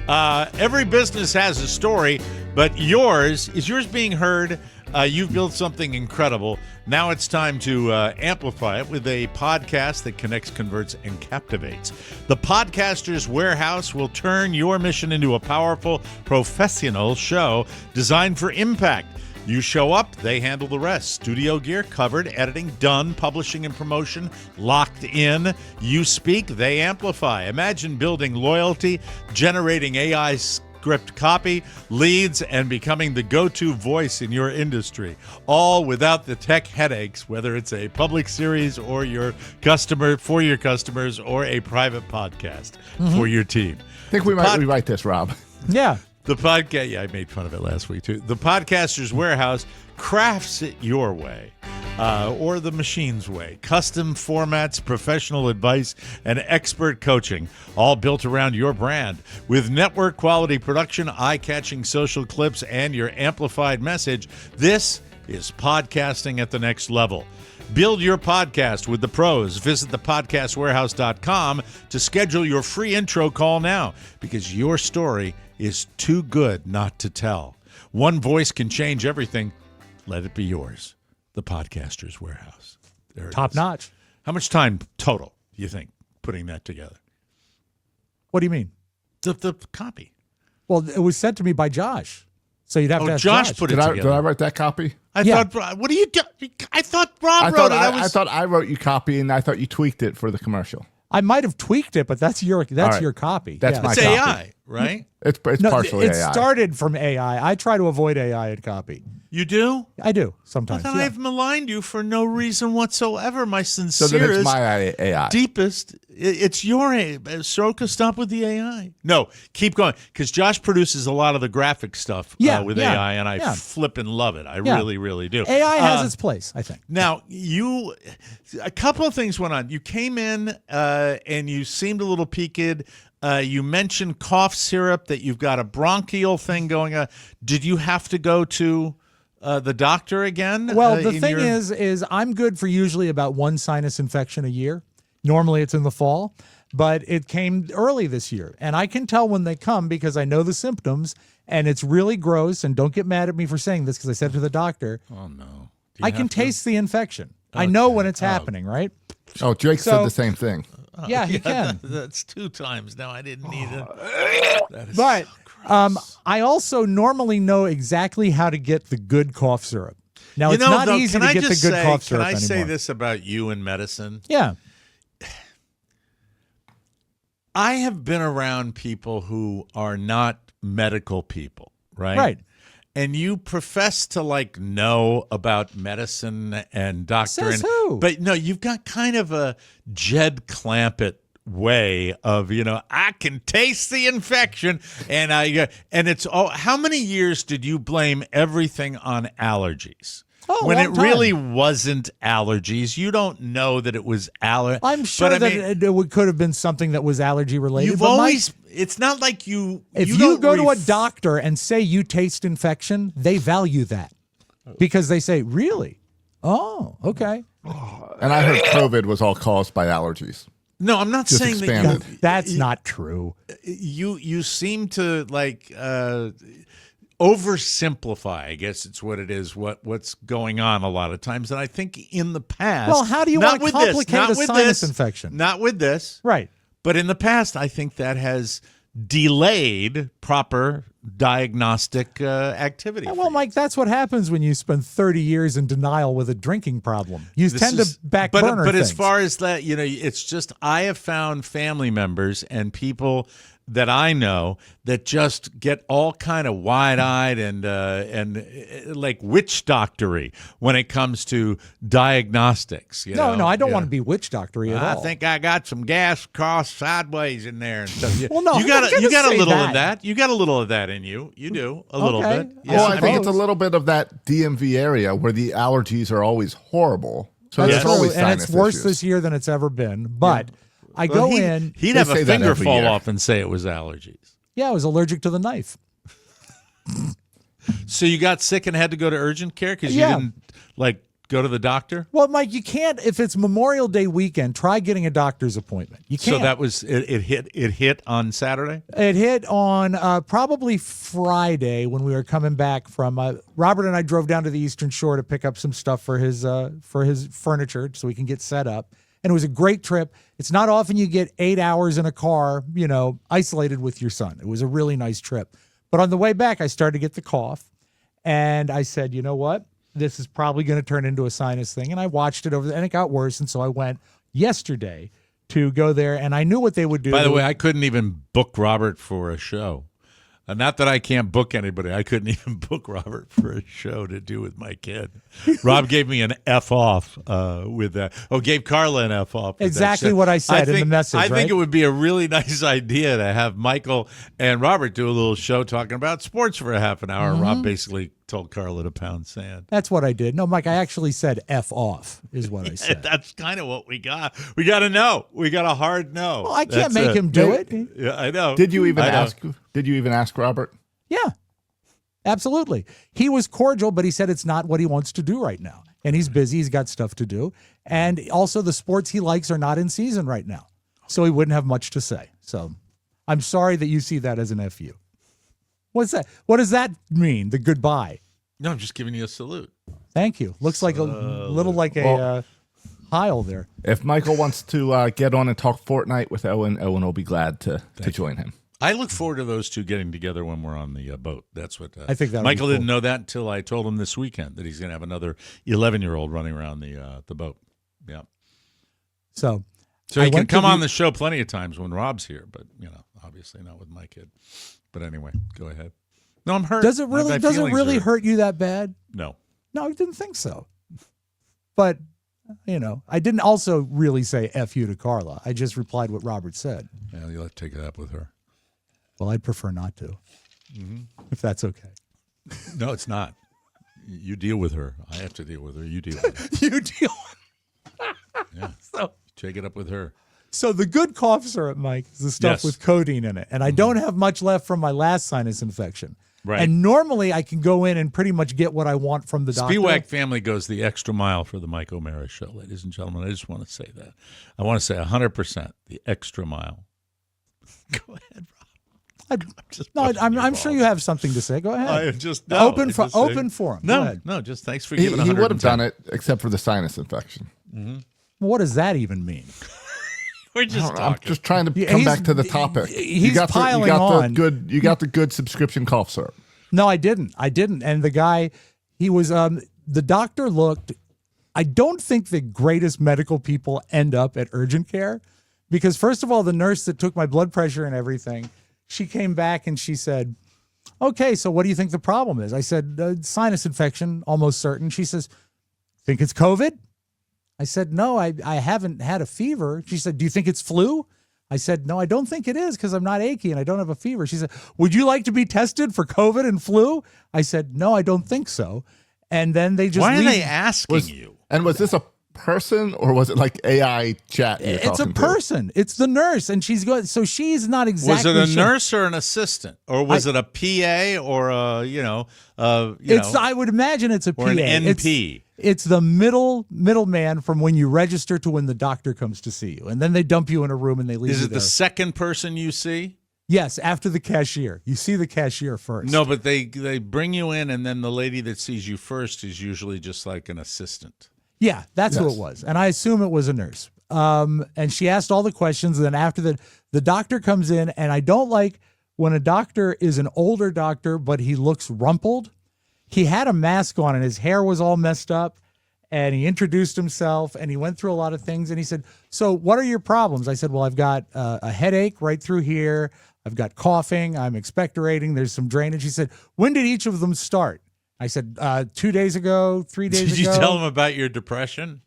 Every business has a story, but is yours being heard? You've built something incredible. Now it's time to amplify it with a podcast that connects, converts, and captivates. The Podcaster's Warehouse will turn your mission into a powerful, professional show designed for impact. You show up, they handle the rest. Studio gear covered, editing done, publishing and promotion locked in. You speak, they amplify. Imagine building loyalty, generating AI script copy, leads, and becoming the go-to voice in your industry. All without the tech headaches, whether it's a public series or your customer for your customers or a private podcast for your team. I think we might rewrite this, Rob. Yeah. The podcast, yeah, I made fun of it last week too. The Podcaster's Warehouse crafts it your way, or the machine's way. Custom formats, professional advice, and expert coaching, all built around your brand. With network quality production, eye-catching social clips, and your amplified message, this is podcasting at the next level. Build your podcast with the pros. Visit thepodcastwarehouse.com to schedule your free intro call now, because your story is too good not to tell. One voice can change everything. Let it be yours. The Podcaster's Warehouse. There it Top is. notch. How much time total do you think putting that together? What do you mean? The copy. Well, it was sent to me by Josh. So you'd have to ask Josh put it Did I together. write that copy? Yeah. thought, what are you doing? I thought Rob I wrote thought it. I thought I wrote you copy, and I thought you tweaked it for the commercial. I might have tweaked it, but that's your right. your copy. That's Yeah. my It's copy. AI, right? It's No, partially it AI. started from AI. I try to avoid AI in copy. You do? I do I sometimes. thought yeah. I've maligned you for no reason whatsoever. My so then sincerest, it's my AI. deepest. It's your AI. Soroka, stop with the AI. No, keep going, because Josh produces a lot of the graphic stuff with AI, and I flip and love it. I really, really do. AI has its place, I think. Now, a couple of things went on. You came in and you seemed a little peaked. You mentioned cough syrup, that you've got a bronchial thing going on. Did you have to go to the doctor again? Well, the thing is I'm good for usually about one sinus infection a year. Normally it's in the fall, but it came early this year. And I can tell when they come because I know the symptoms, and it's really gross. And don't get mad at me for saying this because I said it to the doctor. Oh, no. I can taste the infection. I know when it's happening, right? Oh, Drake So- said the same thing. Yeah, he can. That's 2 times now. I didn't need it. That is But so gross. I also normally know exactly how to get the good cough syrup. Now, it's not though, easy can to I get the just good say- cough syrup Can I say anymore. this about you in medicine? Yeah. I have been around people who are not medical people, right? Right. And you profess to know about medicine and doctor. Says who? But no, you've got kind of a Jed Clampett way of, I can taste the infection, and it's how many years did you blame everything on allergies? Oh, when long it time. really wasn't allergies. You don't know that it was allergy. I'm sure but, that I mean, it could have been something that was allergy related. you've but always. It's not like you. if you don't go to a ref- doctor and say you taste infection, they value that because they say, really? Oh, okay. And I heard COVID was all caused by allergies. No, I'm not Just saying that expanded. That's not true. you seem to like oversimplify. I guess it's what it is. What's going on a lot of times, and I think in the past. Well, how do you not want to with this, complicate not a with sinus this, infection? Not with this, Right. but in the past, I think that has delayed proper diagnostic activity. Well, Mike, that's what happens when you spend 30 years in denial with a drinking problem. You tend to back burner But things. as far as that, it's just I have found family members and people that I know that just get all kind of wide-eyed and like witch doctory when it comes to diagnostics. No, I don't want to be witch doctory at all. I think I got some gas crossed sideways in there and stuff. Well, no, you got I'm not gonna a say little that. of that. You got a little of that in you. You do a little Okay. bit. Yeah, Well, I think it's a suppose. little bit of that DMV area where the allergies are always horrible. So That's there's true, always and it's sinus worse issues. this year than it's ever been. But I go in. He'd They have say a that finger every fall year. off and say it was allergies. Yeah, I was allergic to the knife. So you got sick and had to go to urgent care because Yeah. you didn't like go to the doctor. Well, Mike, you can't. If it's Memorial Day weekend, try getting a doctor's appointment. You can't. So that was it. Hit on Saturday. It hit on probably Friday when we were coming back from. Robert and I drove down to the Eastern Shore to pick up some stuff for his furniture so we can get set up. And it was a great trip. It's not often you get 8 hours in a car, isolated with your son. It was a really nice trip. But on the way back, I started to get the cough. And I said, you know what? This is probably going to turn into a sinus thing. And I watched it and it got worse. And so I went yesterday to go there, and I knew what they would do. By the way, I couldn't even book Robert for a show. Not that I can't book anybody. I couldn't even book Robert for a show to do with my kid. Rob gave me an F off with that. Oh, gave Carla an F off. With Exactly that show. what I said in the message, I think right? it would be a really nice idea to have Michael and Robert do a little show talking about sports for a half an hour. Mm-hmm. Rob basically told Carla to pound sand. That's what I did. No, Mike, I actually said F off is what I said. That's kind of what we got. We got to know. We got a hard no. Well, I can't That's make it. him do it. Yeah, I know. Did you even I know. ask? Did you even ask Robert? Yeah, absolutely. He was cordial, but he said it's not what he wants to do right now. And he's busy. He's got stuff to do. And also the sports he likes are not in season right now. So he wouldn't have much to say. So I'm sorry that you see that as an FU. What's that? What does that mean? The goodbye. No, I'm just giving you a salute. Thank you. Looks like a little like Well- a Heil there. If Michael wants to get on and talk Fortnite with Owen, Owen will be glad to join him. I look forward to those two getting together when we're on the boat. That's what I think that'll be Michael cool. didn't know that until I told him this weekend that he's going to have another 11-year-old running around the boat. Yeah, So so I he can went to come on the- the show plenty of times when Rob's here, but obviously not with my kid. But anyway, go ahead. No, I'm hurt. Does it My really feelings hurt you that bad? No. No, I didn't think so. But, I didn't also really say F you to Carla. I just replied what Robert said. Yeah, you'll have to take it up with her. Well, I'd prefer not to, if that's okay. No, it's not. You deal with her. I have to deal with her. You deal with her. You deal. Yeah. So, Take it up with her. so the good cough syrup, Mike, is the stuff Yes. with codeine in it. And I don't have much left from my last sinus infection. Right. And normally I can go in and pretty much get what I want from the doctor. Spiewak family goes the extra mile for the Mike O'Mara show, ladies and gentlemen. I just want to say that. I want to say 100% the extra mile. Go ahead, Rob. I'm sure you have something to say. Go ahead. I just Open forum. Go No, ahead. no, just thanks for He giving would have 110. done it except for the sinus infection. What does that even mean? We're just I'm talking. just trying to Yeah, come he's- back to the topic. he's piling you got on. You got the good subscription cough syrup. No, I didn't. And the guy, he was, the doctor looked, I don't think the greatest medical people end up at urgent care because, first of all, the nurse that took my blood pressure and everything, she came back and she said, okay, so what do you think the problem is? I said, sinus infection, almost certain. She says, think it's COVID? I said, no, I haven't had a fever. She said, do you think it's flu? I said, no, I don't think it is because I'm not achy and I don't have a fever. She said, would you like to be tested for COVID and flu? I said, no, I don't think so. And then they just Why are leave. they asking you? And was this a person or was it like AI chat? You're It's a talking to? person. It's the nurse, and she's going. So she's not Was exactly. it a sure. nurse or an assistant, or was it a PA or a I would imagine it's a PA. or an NP? It's the middleman from when you register to when the doctor comes to see you, and then they dump you in a room and they leave Is you it there. the second person you see? Yes, after the cashier. You see the cashier first. No, but they bring you in, and then the lady that sees you first is usually just like an assistant. Yeah, that's who Yes. it was. And I assume it was a nurse. And she asked all the questions. And then after the doctor comes in, and I don't like when a doctor is an older doctor, but he looks rumpled. He had a mask on and his hair was all messed up. And he introduced himself and he went through a lot of things. And he said, "So what are your problems?" I said, "Well, I've got a headache right through here. I've got coughing. I'm expectorating. There's some drainage." He said, "When did each of them start?" I said, 2 days ago, 3 days Did ago. you tell him about your depression?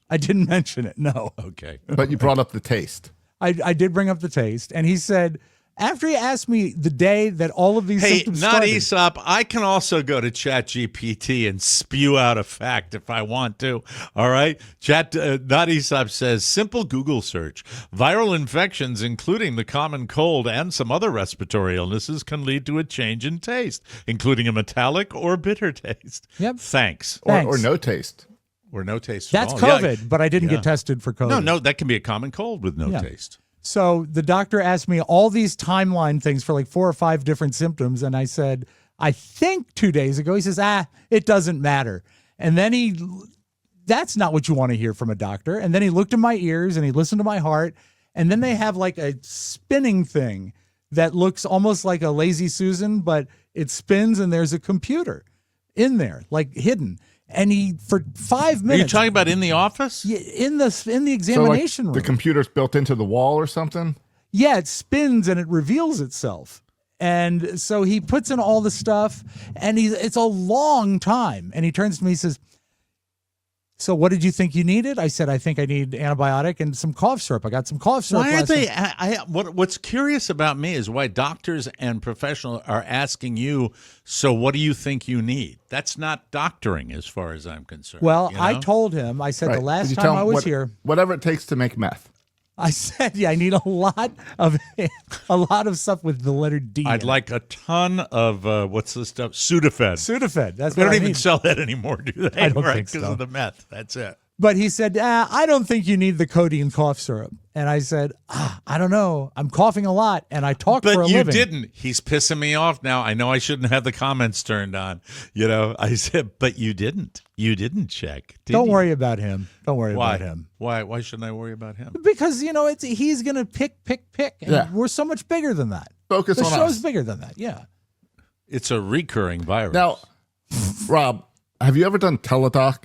I didn't mention it. No. Okay. But you brought up the taste. I did bring up the taste. And he said, after he asked me the day that all of these Hey, symptoms not started. Aesop. I can also go to ChatGPT and spew out a fact if I want to. All right. Not Aesop says simple Google search. Viral infections, including the common cold and some other respiratory illnesses, can lead to a change in taste, including a metallic or bitter taste. Yep. Thanks. Or Thanks. no taste. Or no taste. That's at all. COVID, but I didn't Yeah. get tested for COVID. No, that can be a common cold with no Yeah. taste. So the doctor asked me all these timeline things for like 4 or 5 different symptoms. And I said, I think 2 days ago. He says, it doesn't matter. And then that's not what you want to hear from a doctor. And then he looked in my ears and he listened to my heart. And then they have like a spinning thing that looks almost like a Lazy Susan, but it spins and there's a computer in there, like hidden. And he, for 5 Are you minutes, talking about in the office? in the So like examination room. the computer's built into the wall or something? Yeah, it spins and it reveals itself. And so he puts in all the stuff and it's a long time. And he turns to me and says, "So what did you think you needed?" I said, "I think I need antibiotic and some cough syrup. I got some cough syrup." Why are last they? night." What's curious about me is why doctors and professionals are asking you. So, what do you think you need? That's not doctoring, as far as I'm concerned. Well, you I know? told him, I said, Right. the Did last you time tell I him was here, whatever it takes to make meth. I said, yeah, I need a lot of stuff with the letter D. I'd in it. like a ton of what's this stuff? Sudafed. Sudafed. That's They what don't I even need. sell that anymore, do they? I don't Right, think so. because of the meth. That's it. But he said, "I don't think you need the codeine cough syrup." And I said, "I don't know. I'm coughing a lot and I talk for a But you living." didn't. He's pissing me off now. I know I shouldn't have the comments turned on. You know, I said, but you didn't. You didn't check. Did Don't you? worry about him. Don't worry Why? about him. Why shouldn't I worry about him? Because, he's going to pick. And Yeah. we're so much bigger than that. Focus The on show's us. bigger than that. Yeah. It's a recurring virus. Now, Rob, have you ever done teledoc?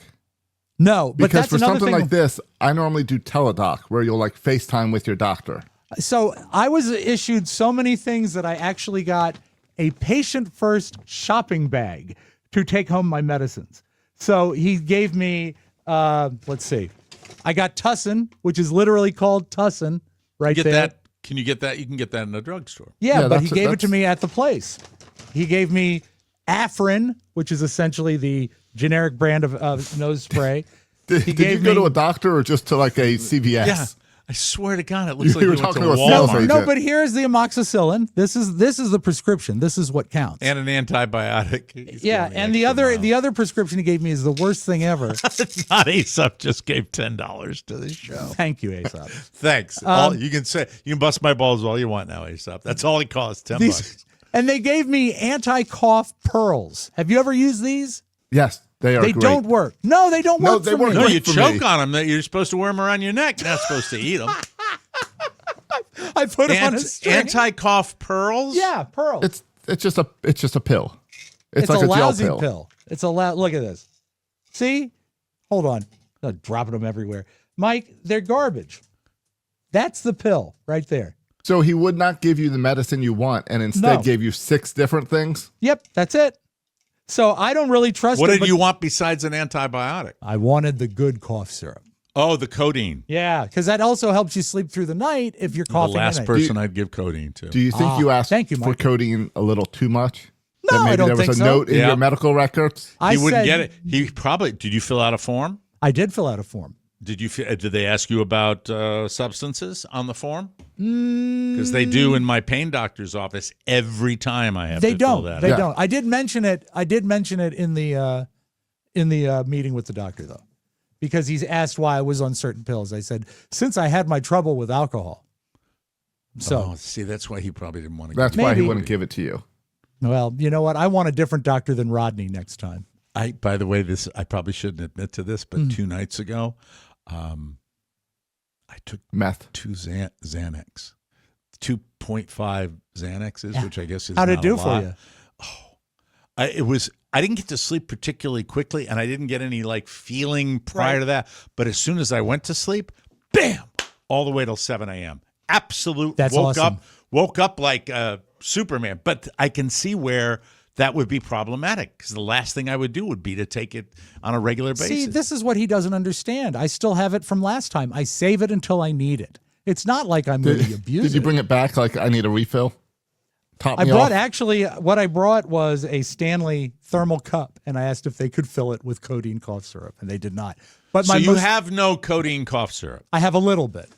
No, but Because that's for another something thing. like this, I normally do teledoc where you'll like FaceTime with your doctor. So I was issued so many things that I actually got a patient first shopping bag to take home my medicines. So he gave me, let's see, I got Tussin, which is literally called Tussin right get there. that? Can you get that? You can get that in a drugstore. Yeah, Yeah, but he that's- gave it to that's- me at the place. He gave me Afrin, which is essentially the generic brand of nose spray. Did you go to a doctor or just to like a CVS? Yeah. I swear to God, it looks You like were you went to talking to a sales Walmart. agent. No, but here's the amoxicillin. This is the prescription. This is what counts. And an antibiotic. He's Yeah, going and the extra other mile. the other prescription he gave me is the worst thing ever. It's not Aesop just gave $10 to the show. Thank you, Aesop. Thanks. You can bust my balls all you want now, Aesop. That's all it costs, $10. And they gave me anti-cough pearls. Have you ever used these? Yes, they are They great. don't work. No, they don't No, work they for work me. No, great you for choke me. on them. You're supposed to wear them around your neck. You're not supposed to eat them. I put them on a string. Anti-cough pearls? Yeah, pearls. It's just a pill. It's like a a gel lousy pill. pill. It's a look at this. See? Hold on. I'm dropping them everywhere. Mike, they're garbage. That's the pill right there. So he would not give you the medicine you want and instead No. gave you 6 different things? Yep, that's it. So I don't really trust What it, did but you want besides an antibiotic? I wanted the good cough syrup. Oh, the codeine. Yeah, because that also helps you sleep through the night if you're The coughing. last in it. person I'd give codeine to. Do you think you asked thank you, for Mike. codeine a little too much? No, that maybe I don't there was think a so. note in Yeah. your medical records? I He wouldn't said- get it. He probably, did you fill out a form? I did fill out a form. Did they ask you about substances on the form? Because they do in my pain doctor's office every time I have to fill that. They don't. I did mention it. I did mention it in the meeting with the doctor though, because he's asked why I was on certain pills. I said since I had my trouble with alcohol. So see, that's why he probably didn't want to. That's why he wouldn't give it to you. Well, you know what? I want a different doctor than Rodney next time. By the way, I probably shouldn't admit to this, but 2 nights ago, I took meth, 2 Xanax, 2.5 Xanaxes, which I guess is how'd it not do a for lot. you? I didn't get to sleep particularly quickly, and I didn't get any feeling prior to that. But as soon as I went to sleep, bam, all the way till 7 a.m. Absolute. That's awesome. Woke up like Superman. But I can see where that would be problematic because the last thing I would do would be to take it on a regular basis. See, this is what he doesn't understand. I still have it from last time. I save it until I need it. It's not like I'm going to abuse it. Did you bring it back like I need a refill? Actually, what I brought was a Stanley thermal cup, and I asked if they could fill it with codeine cough syrup, and they did not. But so you have no codeine cough syrup? I have a little bit.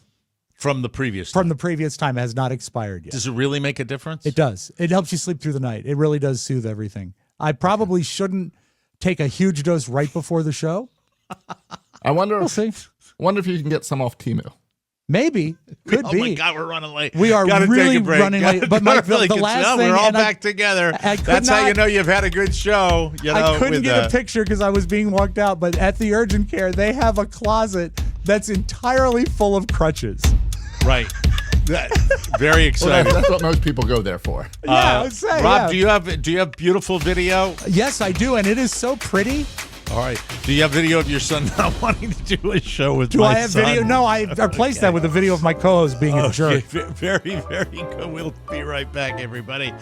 From the previous time? From the previous time. It has not expired yet. Does it really make a difference? It does. It helps you sleep through the night. It really does soothe everything. I probably shouldn't take a huge dose right before the show. I wonder. We'll see. Wonder if you can get some off Temu. Maybe. Could be. Oh my God, we're running late. We are really running late. But Mike, the last thing, we're all back together. That's how you know you've had a good show. I couldn't get a picture because I was being walked out. But at the urgent care, they have a closet that's entirely full of crutches. Right. Very exciting. Well, that's what most people go there for. Yeah, I'd say, Rob, do you have beautiful video? Yes, I do, and it is so pretty. All right. Do you have video of your son not wanting to do a show with my son? Do I have video? No, I replaced that with a video of my co-host being a jerk. Very, very good. We'll be right back, everybody.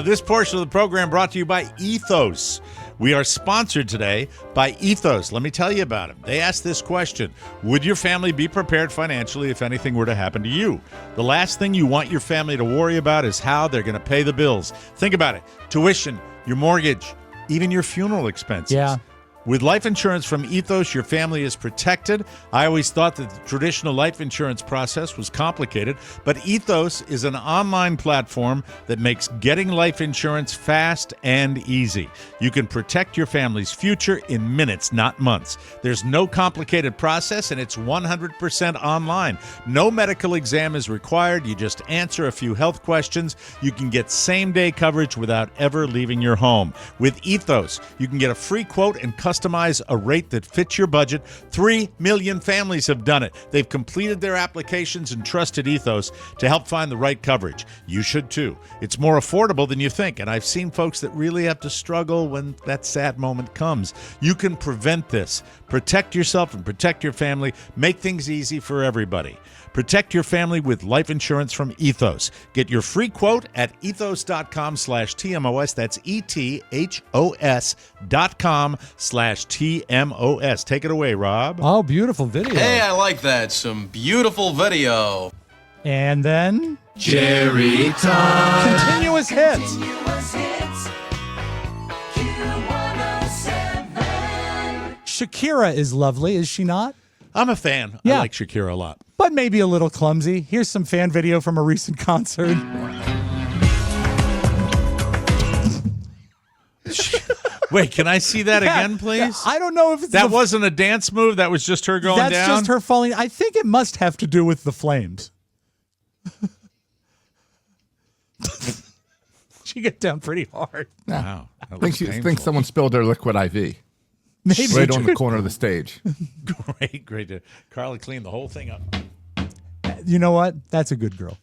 This portion of the program brought to you by Ethos. We are sponsored today by Ethos. Let me tell you about it. They asked this question: would your family be prepared financially if anything were to happen to you? The last thing you want your family to worry about is how they're going to pay the bills. Think about it. Tuition, your mortgage, even your funeral expenses. Yeah. With life insurance from Ethos, your family is protected. I always thought that the traditional life insurance process was complicated, but Ethos is an online platform that makes getting life insurance fast and easy. You can protect your family's future in minutes, not months. There's no complicated process, and it's 100% online. No medical exam is required. You just answer a few health questions. You can get same-day coverage without ever leaving your home. With Ethos, you can get a free quote and customize a rate that fits your budget. 3 million families have done it. They've completed their applications and trusted Ethos to help find the right coverage. You should too. It's more affordable than you think, and I've seen folks that really have to struggle when that sad moment comes. You can prevent this. Protect yourself and protect your family. Make things easy for everybody. Protect your family with life insurance from Ethos. Get your free quote at ethos.com/TMOS. That's ethos.com/TMOS. Take it away, Rob. Oh, beautiful video. Hey, I like that. Some beautiful video. And then Jerry time. Continuous hits. Shakira is lovely, is she not? I'm a fan. Yeah. I like Shakira a lot. But maybe a little clumsy. Here's some fan video from a recent concert. Wait, can I see that again, please? I don't know if it's that wasn't a dance move. That was just her going down. That's just her falling. I think it must have to do with the flames. She get down pretty hard. Wow. I think someone spilled their liquid IV. Maybe. Right on the corner of the stage. Great. Carly cleaned the whole thing up. You know what? That's a good girl.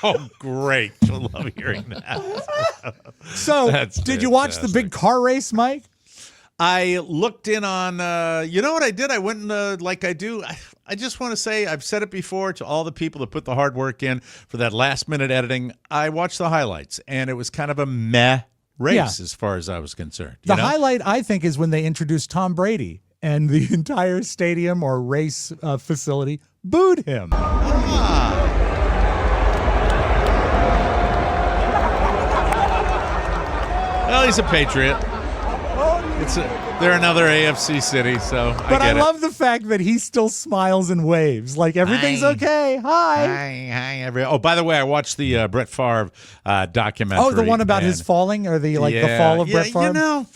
Oh, great. I love hearing that. So, did you watch the big car race, Mike? I looked in on, you know what I did? I went and, like I do, I just want to say, I've said it before to all the people that put the hard work in for that last-minute editing. I watched the highlights, and it was kind of a meh race as far as I was concerned. The highlight, I think, is when they introduced Tom Brady and the entire stadium or race facility booed him. Well, he's a Patriot. They're another AFC city, so But I get it. love the fact that he still smiles and waves like everything's Hi. okay. Hi, Oh, by the way, I watched the Brett Favre documentary. Oh, the one about and- his falling, or the fall of Brett Favre? You know,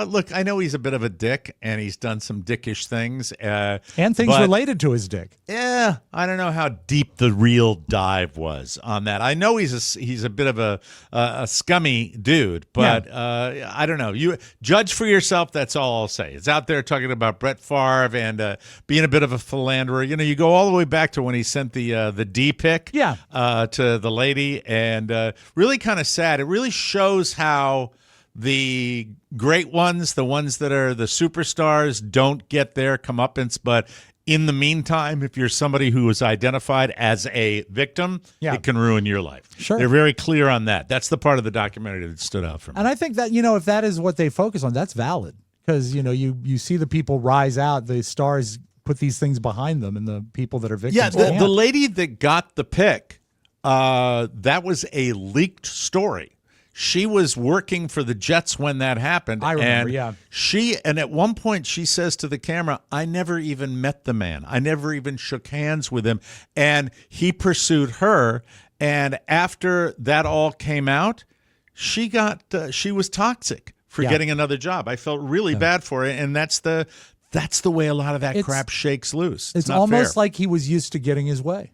look, I know he's a bit of a dick, and he's done some dickish things. And things but- related to his dick. Yeah, I don't know how deep the real dive was on that. I know he's a bit of a scummy dude, but I don't know. You judge for yourself. That's all I'll say. It's out there talking about Brett Favre and being a bit of a philanderer. You know, you go all the way back to when he sent the D pic, to the lady, and really kind of sad. It really shows how the great ones, the ones that are the superstars, don't get their comeuppance, but in the meantime, if you're somebody who is identified as a victim, it can ruin your life. Sure. They're very clear on that. That's the part of the documentary that stood out for me. And I think that, if that is what they focus on, that's valid. Because, you see the people rise out, the stars put these things behind them, and the people that are victims. Yeah, the can't. lady that got the pic, that was a leaked story. She was working for the Jets when that happened. I remember, and at one point she says to the camera, I never even met the man. I never even shook hands with him. And he pursued her. And after that all came out, she was toxic for getting another job. I felt really bad for her. And that's the way a lot of that crap shakes loose. It's not almost fair. like he was used to getting his way.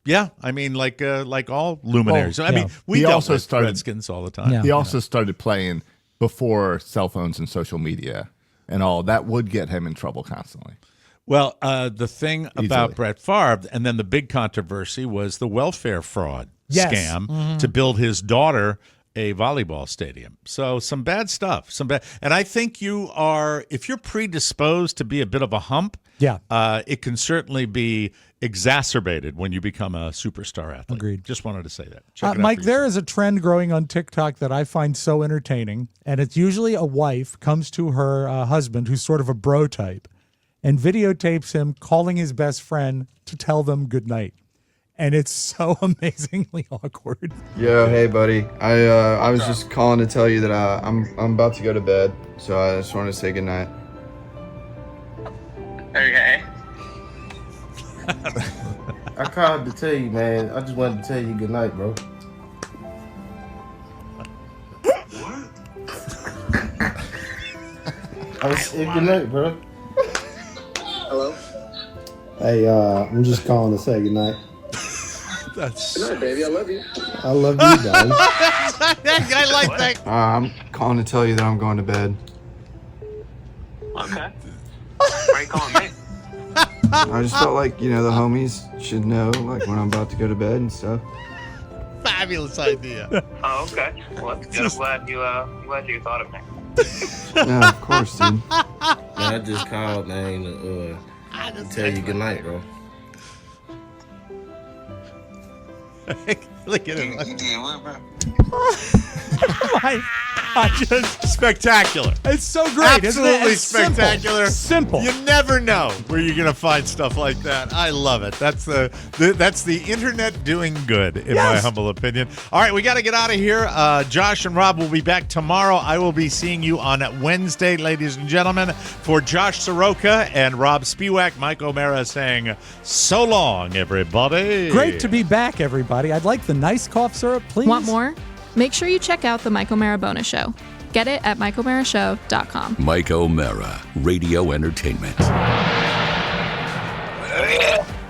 Yeah, I mean, like all luminaries. I mean, we He dealt also with started- Redskins all the time. Yeah. He also started playing before cell phones and social media and all. That would get him in trouble constantly. Well, the thing about Easily. Brett Favre, and then the big controversy was the welfare fraud scam to build his daughter a volleyball stadium. So some bad stuff. And I think if you're predisposed to be a bit of a hump, it can certainly be exacerbated when you become a superstar athlete. Agreed. Just wanted to say that. Check it out Mike, for there yourself. is a trend growing on TikTok that I find so entertaining, and it's usually a wife comes to her husband, who's sort of a bro type, and videotapes him calling his best friend to tell them goodnight. And it's so amazingly awkward. Yo, hey buddy. I was just calling to tell you that I'm about to go to bed, so I just wanted to say goodnight. Okay. I called to tell you, man. I just wanted to tell you good night, bro. I was saying good night, bro. Hello? Hey, I'm just calling to say good night. Good night, baby. I love you. I love you guys. I like that. I'm calling to tell you that I'm going to bed. Okay. Why are you calling me? I just felt like, the homies should know, like, when I'm about to go to bed and stuff. Fabulous idea. Oh, okay. Well, that's good. I'm glad you thought of me. Yeah, of course, dude. I just called, man, to tell you good night, bro. Look at him. You did what, bro? I just spectacular. It's so great. Absolutely isn't it? It's spectacular. Simple. You never know where you're going to find stuff like that. I love it. That's the internet doing good, in my humble opinion. All right, we got to get out of here. Josh and Rob will be back tomorrow. I will be seeing you on Wednesday, ladies and gentlemen. For Josh Soroka and Rob Spiewak, Mike O'Mara saying so long, everybody. Great to be back, everybody. I'd like the nice cough syrup, please. Want more? Make sure you check out the Mike O'Mara Bonus Show. Get it at MikeO'MaraShow.com. Mike O'Mara, Radio Entertainment.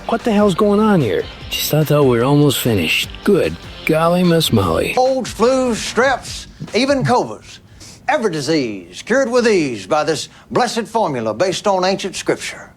What the hell's going on here? Just thought we were almost finished. Good golly, Miss Molly. Colds, flus, streps, even COVIDs. Every disease cured with ease by this blessed formula based on ancient scripture.